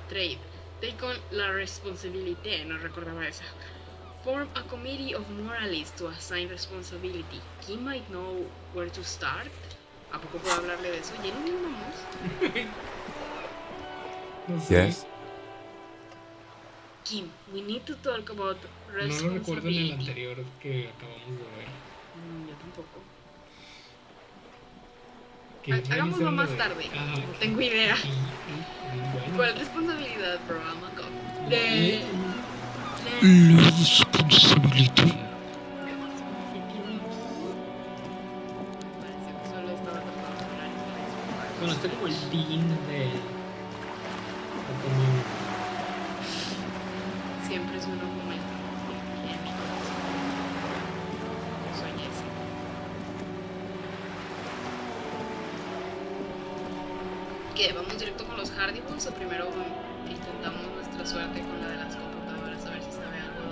trade. Take on la responsabilité, no recordaba esa. Form a committee of moralists to assign responsibility. Kim might know where to start. ¿A poco puedo hablarle de eso? ¿Ya no vamos? No sé. Yes? Kim, we need to talk about No responsibility. lo recuerdo en el anterior que acabamos de ver. Yo tampoco. Que Hagámoslo realizaron más lo de- tarde. Ah, No ok. tengo idea. Bueno. ¿Cuál responsabilidad, bro? I'm a cop. De... Responsability. Parece que solo estaba tratando de hablar inglés. Bueno, está como el dean de community. Siempre es un momento en mi corazón. Soñé ese. ¿Qué? ¿Vamos directo con los Hardy Boys o primero intentamos nuestra suerte con la de las computadoras a ver si sabe algo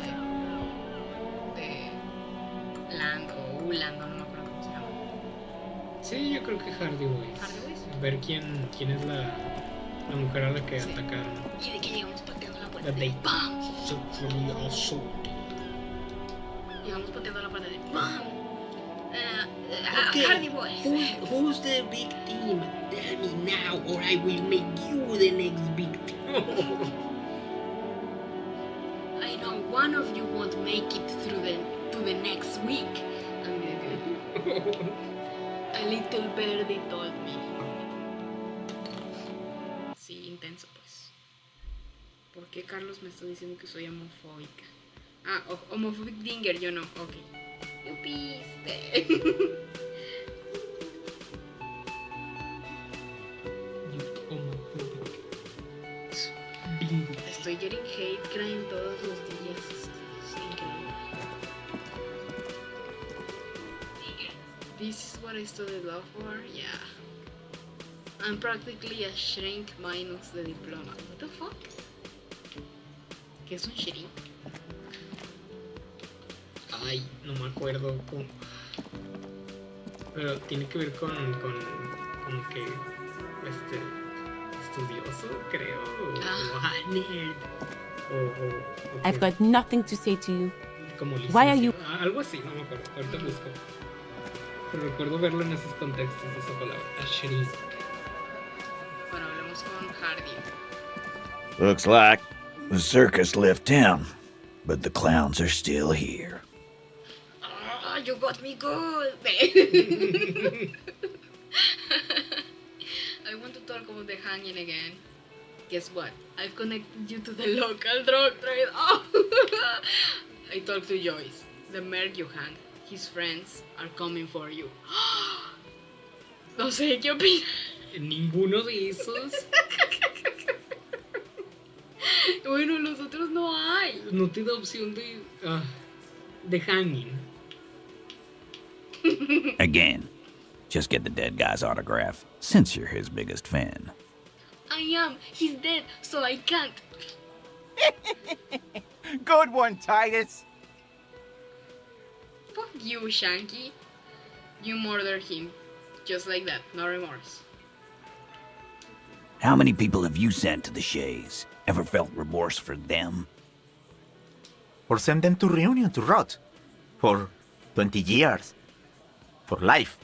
de Land o Uland, no me acuerdo cómo se llama? Sí, yo creo que Hardy Boys. ¿Hardy Boys? Ver quién es la mujer a la que Sí. atacaron. Y de que llegamos pateando la puerta That de they ¡pam! sexually assaulted. Llegamos pateando la puerta de ¡pam! Okay, Hardy Boys. Who's the victim? Tell me now, or I will make you the next victim. I know one of you won't make it through to the next week. A little birdie told me. Sí, intenso pues. ¿Por qué Carlos me está diciendo que soy homofóbica? Ah, homophobic dinger, yo no. Ok. Yupiste. Bingo. Estoy getting hate crime todos los días. Es increíble. This is what I studied law for? Yeah. I'm practically a shrink minus the diploma. What the fuck? ¿Qué es un shrink? Ay, no me acuerdo cómo. Pero tiene que ver con como que estudioso, creo. O nerd. O I've got nothing to say to you. como Why are you- licenciado. Algo así, no me acuerdo. Ahorita busco. Pero recuerdo verlo en esos contextos, esa palabra. A shrink. Bueno, hablemos con Hardy. Looks like the circus left town, but the clowns are still here. Oh, you got me good. I want to talk about the hanging again. Guess what? I've connected you to the local drug trade. Oh. I talked to Joyce. The merc you hang, his friends are coming for you. No sé qué opinas. Ninguno de esos. Bueno, los otros no hay. No te da opción de hanging. Again, just get the dead guy's autograph, since you're his biggest fan. I am. He's dead, so I can't. Good one, Titus. Fuck you, Shanky. You murdered him. Just like that, no remorse. How many people have you sent to the Shays? Ever felt remorse for them? Or send them to Reunion to rot. For 20 years. For life.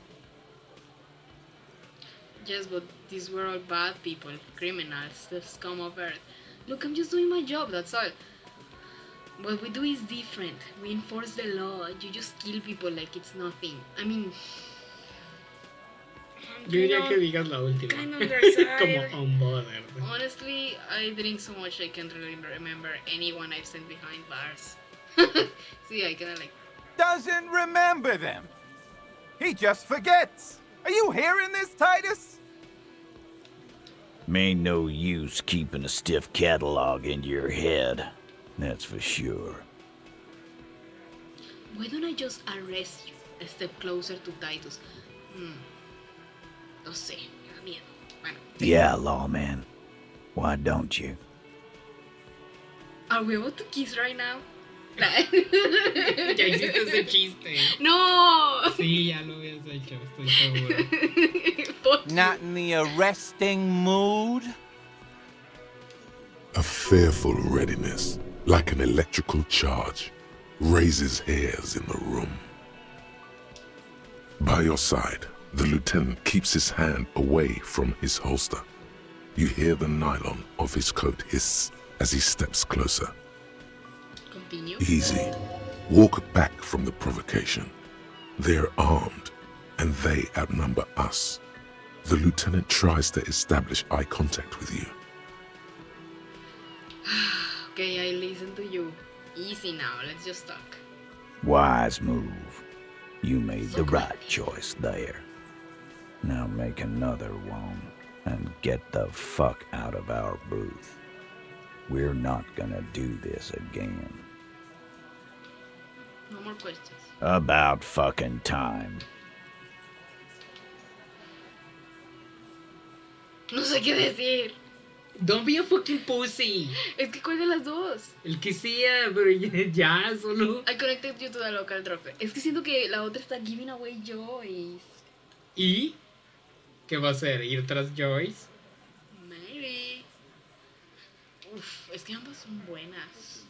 Yes, but these were all bad people, criminals, the scum of earth. Look, I'm just doing my job, that's all. What we do is different. We enforce the law. You just kill people like it's nothing. I mean... Yo diría que digas la última. Kind of underside. Como unbothered. Honestly, I drink so much I can't really remember anyone I've sent behind bars. See, I kinda like... Doesn't remember them. He just forgets. Are you hearing this, Titus? Ain't no use keeping a stiff catalog in your head. That's for sure. Why don't I just arrest you a step closer to Titus? No sé, me da miedo. Bueno. Yeah, lawman. Why don't you? Are we about to kiss right now? Ya hiciste ese chiste. No! Sí, ya lo habías hecho, estoy seguro. Fuck you. Not in the arresting mood? A fearful readiness, like an electrical charge, raises hairs in the room. By your side, the lieutenant keeps his hand away from his holster. You hear the nylon of his coat hiss as he steps closer. Continue. Easy. Walk back from the provocation. They're armed, and they outnumber us. The lieutenant tries to establish eye contact with you. Okay, I listen to you. Easy now, let's just talk. Wise move. You made the right choice there. Now make another one and get the fuck out of our booth. We're not gonna do this again. No more questions. About fucking time. No sé qué decir. Don't be a fucking pussy. Es que cuál de las dos. El que sea, pero ya, solo. I connected you to the local drop. Es que siento que la otra está giving away Joyce. ¿Y? ¿Qué va a hacer? ¿Ir tras Joyce? Maybe. Uf, es que ambas son buenas.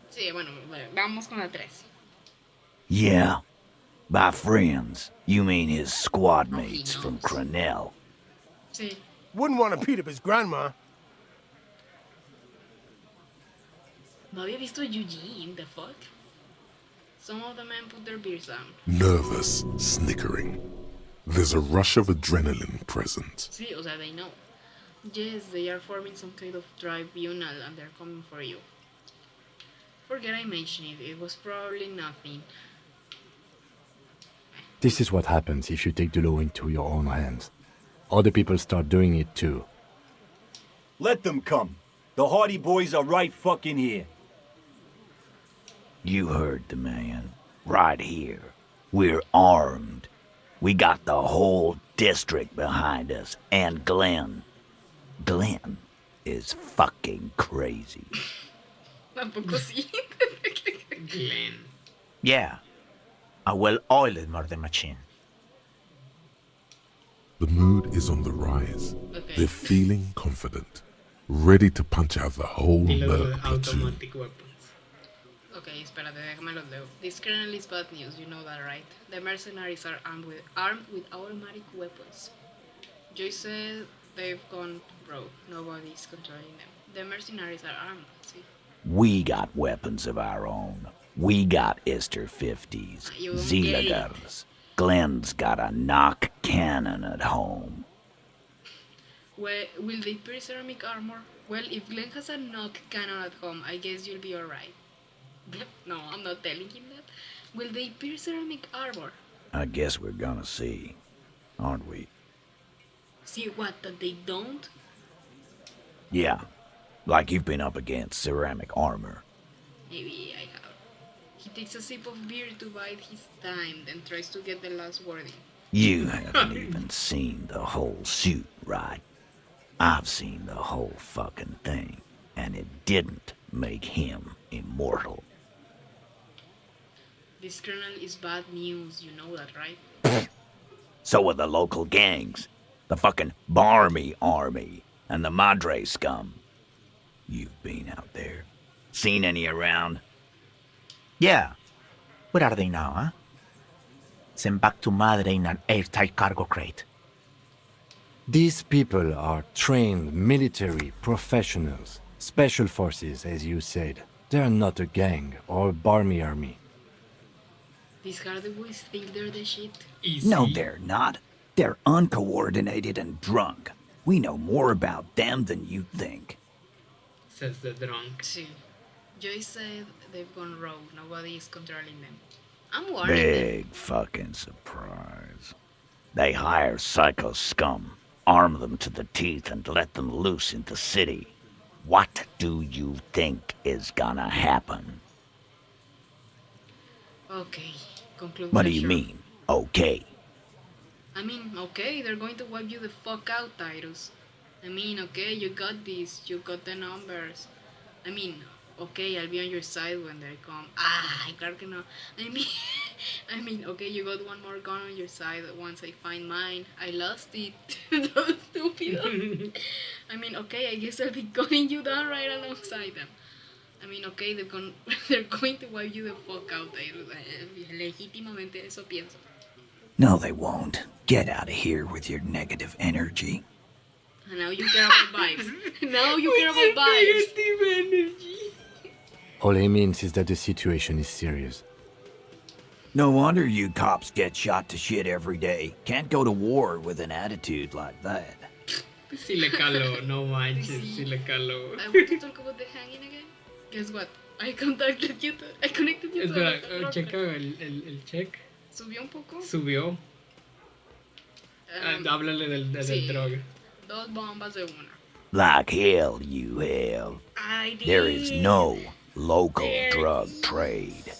Sí, bueno, vamos con la 3. Yeah. By friends, you mean his squad Oh, he mates from knows. Crenell. Sí. Wouldn't want to beat up his grandma. No había visto a Eugene, the fuck? Some of the men put their beers down. Nervous, snickering. There's a rush of adrenaline present. Sí, o sea, they know. Yes, they are forming some kind of tribunal and they're coming for you. Forget I mentioned it, it was probably nothing. This is what happens if you take the law into your own hands. Other people start doing it too. Let them come. The Hardy Boys are right fucking here. You heard the man. Right here. We're armed. We got the whole district behind us. And Glenn. Glenn is fucking crazy. Tampoco sí. Glenn. Yeah. A well-oiled murder machine. The mood is on the rise. Okay. They're feeling confident, ready to punch out the whole Dilo de merc platoon. automatic weapons. Okay, espérate, déjame los leo. This kernel is bad news, you know that, right? The mercenaries are armed with automatic weapons. Joyce said they've gone rogue. Nobody's controlling them. The mercenaries are armed, see? We got weapons of our own. We got Ister 50s, You don't get it. Zealagars. Glenn's got a knock cannon at home. Well, will they pierce ceramic armor? Well, if Glenn has a knock cannon at home, I guess you'll be alright. No, I'm not telling him that. Will they pierce ceramic armor? I guess we're gonna see, aren't we? See what, that they don't? Yeah, like you've been up against ceramic armor. Maybe I have. He takes a sip of beer to bide his time, then tries to get the last word in. You haven't even seen the whole suit, right? I've seen the whole fucking thing, and it didn't make him immortal. This colonel is bad news, you know that, right? So are the local gangs. The fucking Barmy Army and the Madre scum. You've been out there. Seen any around? Yeah. Where are they now, huh? Sent back to Madre in an airtight cargo crate. These people are trained military professionals. Special forces, as you said. They are not a gang or a Barmy army. These Hardy boys think they're the shit. Easy. No, they're not. They're uncoordinated and drunk. We know more about them than you think. Says the drunk. See, Joyce said they've gone rogue. Nobody is controlling them. I'm warning Big fucking surprise. They hire psycho scum, arm them to the teeth, and let them loose in the city. What do you think is gonna happen? them. Okay, conclude. What do you mean, okay? I mean, okay, they're going to wipe you the fuck out, Tyrus. I mean, okay, you got this. You got the numbers. I mean, okay, I'll be on your side when they come. Claro que no. I mean, okay, you got one more gun on your side once I find mine. I lost it. So stupid. I mean, okay, I guess I'll be gunning you down right alongside them. I mean, okay, they're going to wipe you the fuck out, Tyrus. Legítimamente eso pienso. No, they won't. Get out of here with your negative energy. And now you care about vibes. Now you care about vibes. Energy. All he means is that the situation is serious. No wonder you cops get shot to shit every day. Can't go to war with an attitude like that. Si le caló, no manches, si le caló. I want to talk about the hanging again. Guess what? I connected you to Espera, the checa el check. Subió un poco. Subió. Háblale del sí. droga. 2 bombas de una. Like hell you have. I did. There is no local drug trade.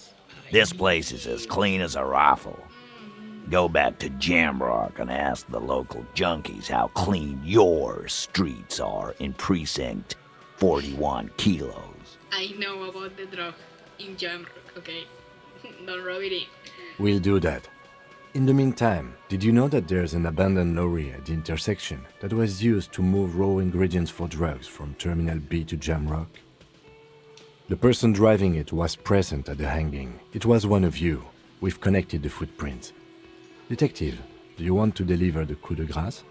This place is as clean as a rifle. Go back to Jamrock and ask the local junkies how clean your streets are in Precinct 41 kilos. I know about the drug in Jamrock, okay? Don't rub it in. We'll do that. In the meantime, did you know that there's an abandoned lorry at the intersection that was used to move raw ingredients for drugs from Terminal B to Jamrock? The person driving it was present at the hanging. It was one of you. We've connected the footprints. Detective, do you want to deliver the coup de grâce?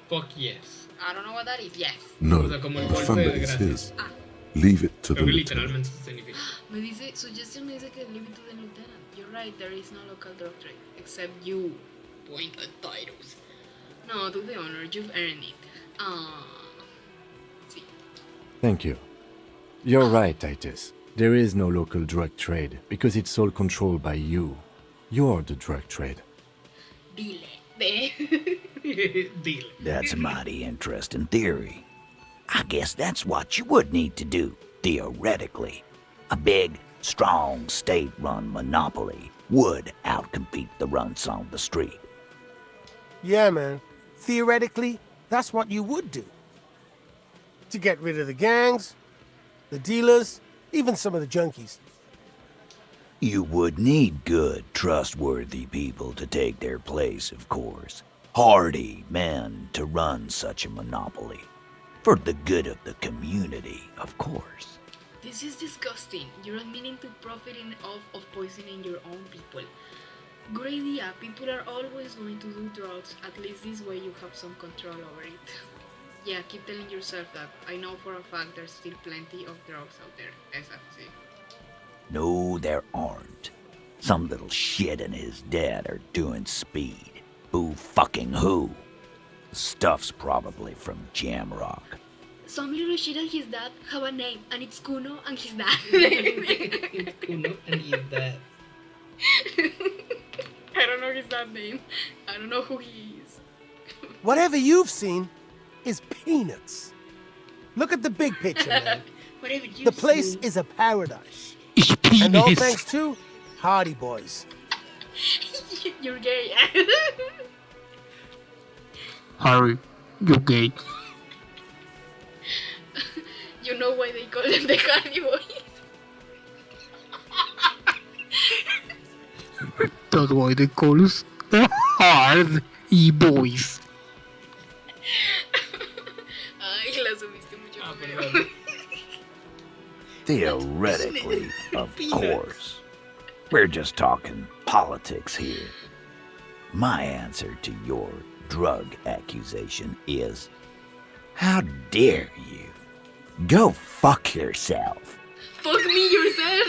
Fuck yes. I don't know what that is. Yes. No, O sea, como el the golpe thunder de is gracia. his. Leave it to the Creo que lieutenant. literalmente eso significa. Me dice, suggestion me dice que leave it to the lieutenant. You're right, there is no local drug trade. Except you. Point at Tyrus. No, do the honor, you've earned it. Sí. Thank you. You're right, Titus. There is no local drug trade because it's all controlled by you. You're the drug trade. Dile. Deal. That's a mighty interesting theory. I guess that's what you would need to do, theoretically. A big, strong, state-run monopoly would outcompete the runts on the street. Yeah, man. Theoretically, that's what you would do. To get rid of the gangs, the dealers, even some of the junkies. You would need good, trustworthy people to take their place, of course. Hardy men to run such a monopoly. For the good of the community, of course. This is disgusting. You're admitting to profiting off of poisoning your own people. Good idea. People are always going to do drugs. At least this way you have some control over it. Yeah, keep telling yourself that. I know for a fact there's still plenty of drugs out there. Esa, sí. No, there aren't. Some little shit and his dad are doing speed. Who fucking who? The stuff's probably from Jamrock. Some little shit and his dad have a name, and it's Kuno and his dad. It's Kuno and his dad. I don't know his dad's name. I don't know who he is. Whatever you've seen is peanuts. Look at the big picture, man. Whatever you The place is a paradise. And all thanks to Hardy Boys. You're gay. Harry, you're gay. You know why they call them the Hardy Boys? That's why they call us the Hardy Boys. Ay, la subiste mucho. Perdón. Theoretically, of course. We're just talking politics here. My answer to your drug accusation is, how dare you? Go fuck yourself. Fuck me yourself.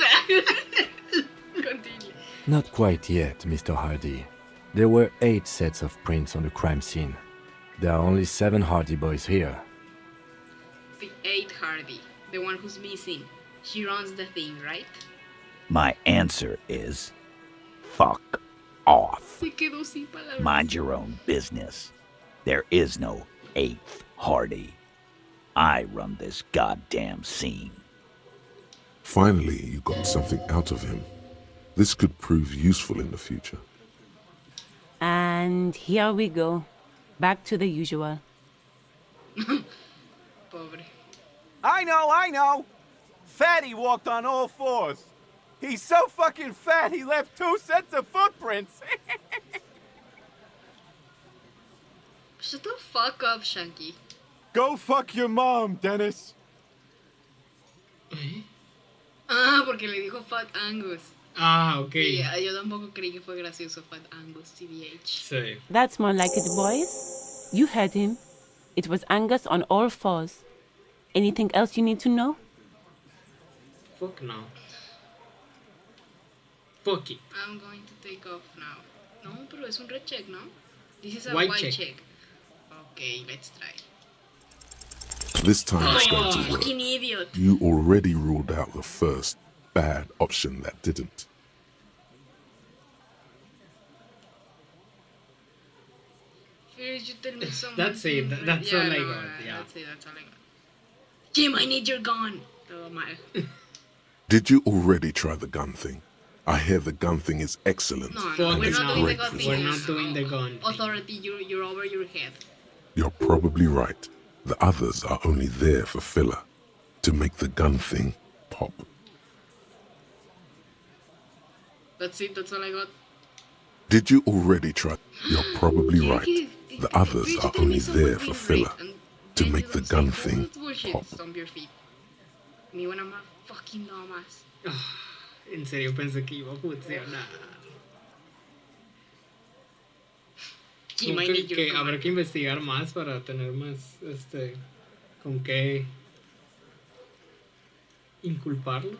Continue. Not quite yet, Mr. Hardy. There were 8 sets of prints on the crime scene. There are only 7 Hardy boys here. The 8 Hardy, the one who's missing. She runs the thing, right? My answer is, fuck off. Se quedó sin palabras. Mind your own business. There is no 8th Hardy. I run this goddamn scene. Finally, you got something out of him. This could prove useful in the future. And here we go. Back to the usual. Pobre. I know! Fatty walked on all 4s. He's so fucking fat he left 2 sets of footprints. Shut the fuck up, Shanky. Go fuck your mom, Dennis. Ah, porque le dijo Fat Angus. Ah, ok. Y yo tampoco creí que fue gracioso Fat Angus, TBH. Sí. That's more like it, boys. You heard him. It was Angus on all 4s. Anything else you need to know? Fuck no. Fuck it. I'm going to take off now. No, pero es un red check, ¿no? This is a White white check. check. Okay, let's try. This time it's going to work. Fucking idiot. You already ruled out the first bad option that didn't. First you tell me someone. That's it. That's all I got. Yeah. That's all I got. Jim, I need your gun. Todo mal. Did you already try the gun thing? I hear the gun thing is excellent. No, Fuck we're it's not doing the great gun results. thing. We're not doing the gun thing. Authority, you're over your head. You're probably right. The others are only there for filler, to make the gun thing pop. That's it, that's all I got. Did you already try? You're probably right. The others First you are tell me only someone there for being filler, raped, and to then make you the don't say, gun "Oh, thing that's bullshit." pop. Stomp your feet. Ni una más fucking no más. En serio pensé que iba a funcionar. Jim, I Creo need your que gun. habrá que investigar más para tener más, con qué inculparlo.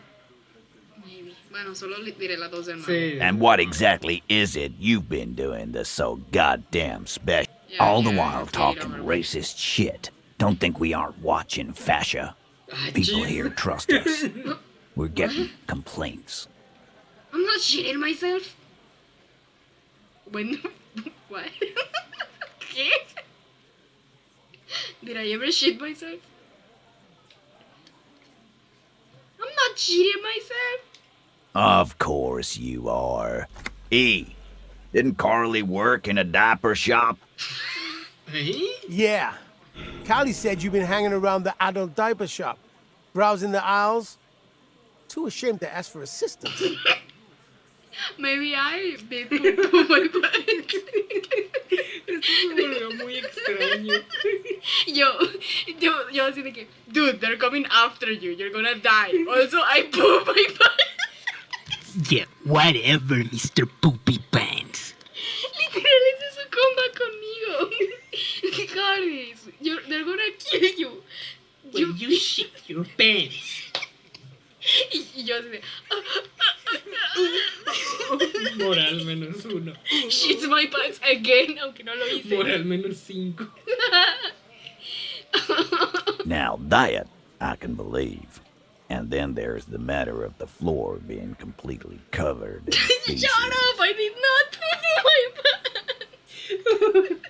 Maybe. Bueno, solo le diré las 2 de nuevo. Sí. And what exactly is it you've been doing that's so goddamn special? All the while talking racist shit. Don't think we aren't watching, fascia. People here trust us. We're getting complaints. I'm not shitting myself. When... What? ¿Qué? Did I ever shit myself? I'm not cheating myself. Of course you are. E, didn't Carly work in a diaper shop? ¿Eh? Yeah. Callie said you've been hanging around the adult diaper shop, browsing the aisles. Too ashamed to ask for assistance. Maybe I did poo my pants. Esto se volvió muy extraño. Yo así de que, dude, they're coming after you. You're gonna die. Also, I poo my pants. Yeah, whatever, Mr. Poopy Pants. Literal, ese es su comba conmigo. Cardi, they're gonna kill you. When you shit your pants. Y yo así de... Moral -1. Shits my pants again, aunque no lo hice. Moral -5. Now that I can believe. And then there's the matter of the floor being completely covered in feces. Shut up! I did not poo my pants.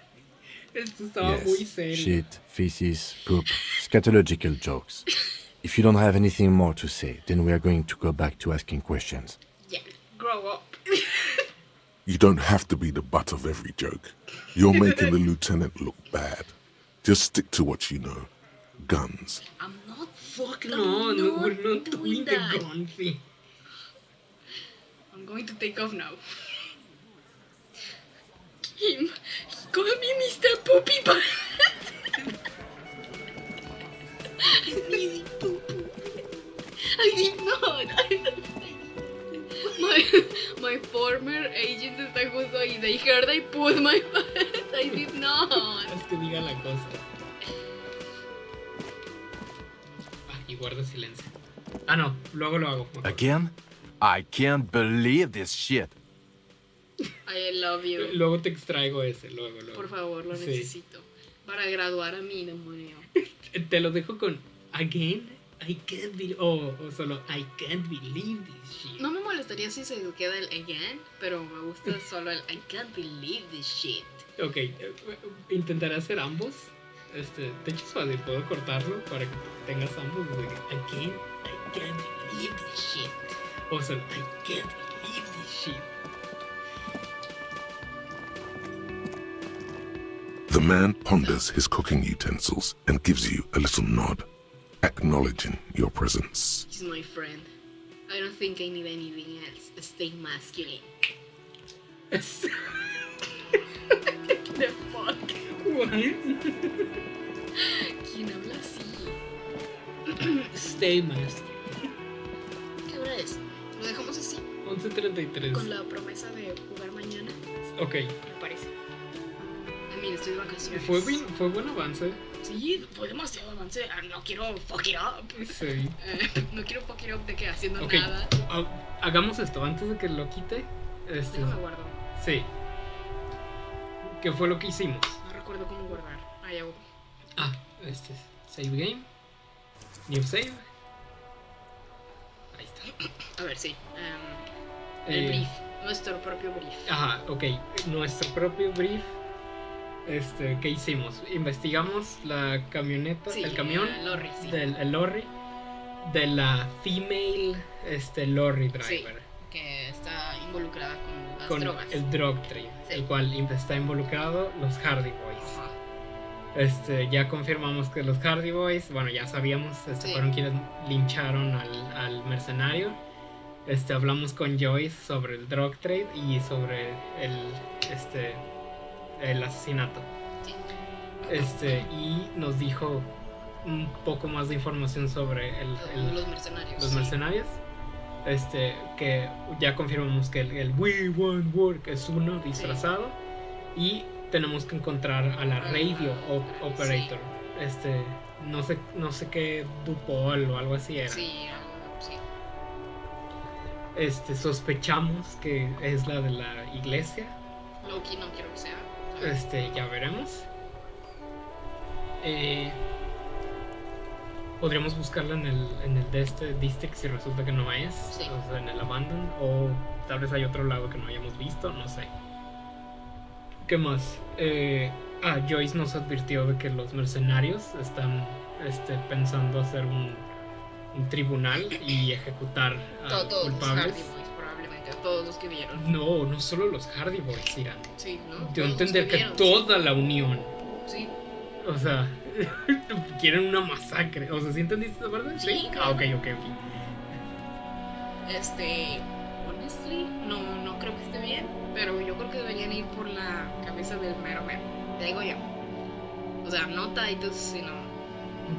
Esto estaba muy serio. Shit, feces, poop, scatological jokes. If you don't have anything more to say, then we are going to go back to asking questions. Yeah, grow up. You don't have to be the butt of every joke. You're making the lieutenant look bad. Just stick to what you know. Guns. I'm not fucking No, we're not doing the that. gun thing. I'm going to take off now. He called me Mr. Poopy Butt. I did not. My former agent está justo ahí. They heard I put my butt. I did not. Es que diga la cosa. Y guarda silencio. Ah, no, luego lo hago. Again? I can't believe this shit. I love you. Luego te extraigo ese, luego. Por favor, lo necesito. Para graduar a mi demonio. Te lo dejo con again. I can't believe. O solo I can't believe this shit. No me molestaría si se queda el again, pero me gusta solo el I can't believe this shit. Ok, intentaré hacer ambos. De hecho es fácil, puedo cortarlo para que tengas ambos. Again, I can't believe this shit. O solo I can't believe this shit. The man ponders his cooking utensils and gives you a little nod, acknowledging your presence. He's my friend. I don't think I need anything else. Stay masculine. The fuck? What? ¿Quién habla así? Stay masked. ¿Qué hora es? ¿Lo dejamos así? 11:33. Con la promesa de jugar mañana. Ok. Me parece. Mira, estoy de vacaciones. Fue buen avance. Sí, fue demasiado avance. No quiero fuck it up. Sí. No quiero fuck it up de que haciendo Ok, nada. hagamos esto antes de que lo quite. Déjame guardo. Sí. ¿Qué fue lo que hicimos? No recuerdo cómo guardar. Ahí hago. Save game. New save. Ahí está. A ver, sí. El brief. Nuestro propio brief. Ajá, ok. Nuestro propio brief. ¿Qué hicimos? Investigamos la camioneta, Sí, el camión, el lorry, sí. el lorry, de la female, lorry driver. Sí, que está involucrada con las con drogas. el drug trade, Sí. el cual está involucrado los Hardy Boys. Ajá. Ya confirmamos que los Hardy Boys, bueno, ya sabíamos, Sí. fueron quienes lincharon al mercenario. Hablamos con Joyce sobre el drug trade y sobre el asesinato. Sí. Y nos dijo un poco más de información sobre Los mercenarios. los mercenarios. Que ya confirmamos que el We Want Work es uno disfrazado. Y tenemos que encontrar a la radio operator. No sé qué Dupol o algo así era. Sí, sí. Sospechamos que es la de la iglesia. Loki no quiero que sea. Ya veremos. Podríamos buscarla en el de este district si resulta que no es. Sí. O sea, en el abandon. O tal vez hay otro lado que no hayamos visto, no sé. ¿Qué más? Joyce nos advirtió de que los mercenarios están pensando hacer un tribunal y ejecutar a Todos los culpables. Hardy Boys, probablemente. Todos los que vieron. No solo los Hardy Boys, Irán. Sí, ¿no? Yo Todos los entender que vieron, toda la unión. Sí. O sea, quieren una masacre. O sea, ¿sí entendiste esa parte? Sí, claro. Ok. Honestly, no creo que esté bien, pero yo creo que deberían ir por la cabeza del mero mero. Te digo yo. O sea, no Titus, sino.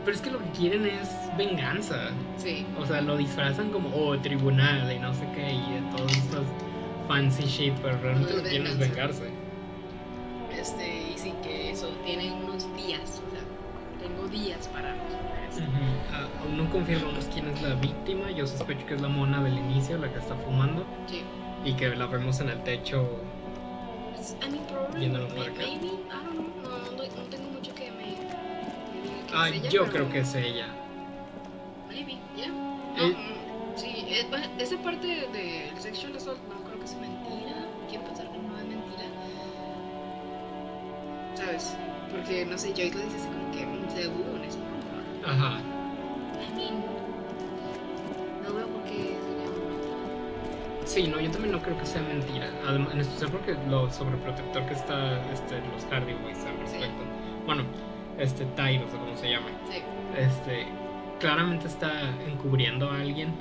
Pero es que lo que quieren es venganza. Sí. O sea, lo disfrazan como, tribunal y no sé qué, y de todos estos fancy shit, pero realmente lo que quieren es vengarse. Y sí que eso, tienen unos días, o sea, tengo días para resolver eso. Aún no confirmamos quién es la víctima. Yo sospecho que es la mona del inicio, la que está fumando. Sí. Y que la vemos en el techo. I mean, Viéndolo por acá. maybe, I don't know, no tengo mucho que me diga que es ella, Yo pero creo que es ella. maybe, yeah. No, sí, esa parte del sexual assault no creo que sea mentira. Quiero pensar que no es mentira. ¿Sabes? Porque, no sé, Joyce lo dice así como que según es normal. Ajá. I mean, no veo por qué sería una. Sí, no, yo también no creo que sea mentira. Además, en especial porque lo sobreprotector que está los Hardy Boys al respecto. Sí. Bueno, Tyros o como se llame. Sí. Claramente está encubriendo a alguien.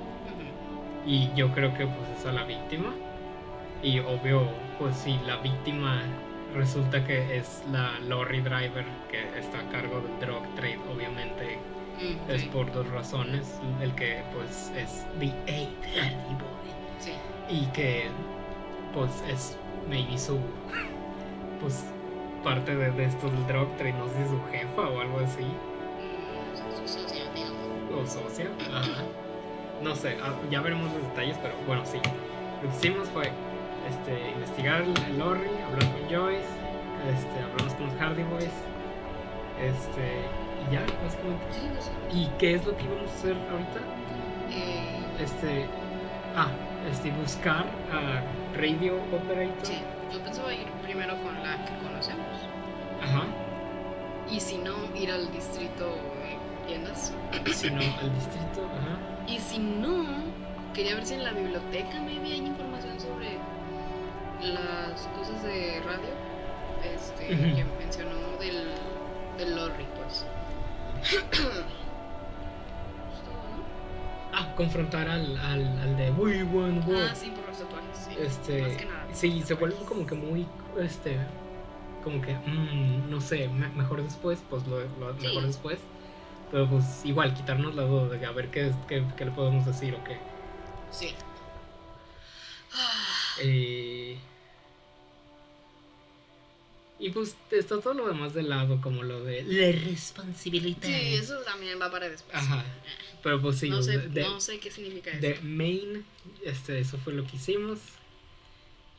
Y yo creo que pues es a la víctima. Y obvio, pues si la víctima resulta que es la lorry driver que está a cargo del drug trade, obviamente. Es por dos razones. El que pues es the eighth Hardy Boy. Sí. Y que pues es maybe su pues parte de esto del drug trade, no sé si su jefa o algo así. Su socia, digamos. O socia, ajá. No sé, ya veremos los detalles, pero bueno, sí. Lo que hicimos fue investigar el lorry, hablar con Joyce, hablamos con los Hardy Boys, y ya, básicamente. Sí, no sé. ¿Y qué es lo que íbamos a hacer ahorita? Buscar a Radio Operator. Sí, yo pensaba ir primero con la que conocemos. Ajá. Y si no, ir al distrito de tiendas. Si no, al distrito, ajá. Y si no, quería ver si en la biblioteca me hay información sobre las cosas de radio. Que mencionó del lorry, pues. Confrontar al de We Want War. Ah, sí, por los tatuajes, sí. Más que nada. Sí, se vuelve como que muy, como que, no sé, mejor después, pues lo Sí. mejor después. Pero pues igual, quitarnos la duda de a ver qué le podemos decir o qué. Sí. Y pues está todo lo demás de lado, como lo de la responsabilidad. Sí, eso también va para después. Ajá. Pero pues sí, no sé qué significa eso. De main, eso fue lo que hicimos.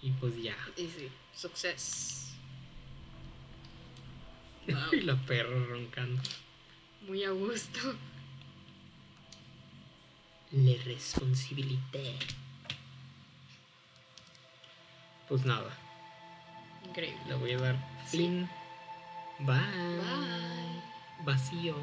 Y pues ya. Y sí, success. Y la perra roncando. Muy a gusto. La responsabilidad. Pues nada. Increíble. Le voy a dar fin. Bye. Bye. Vacío.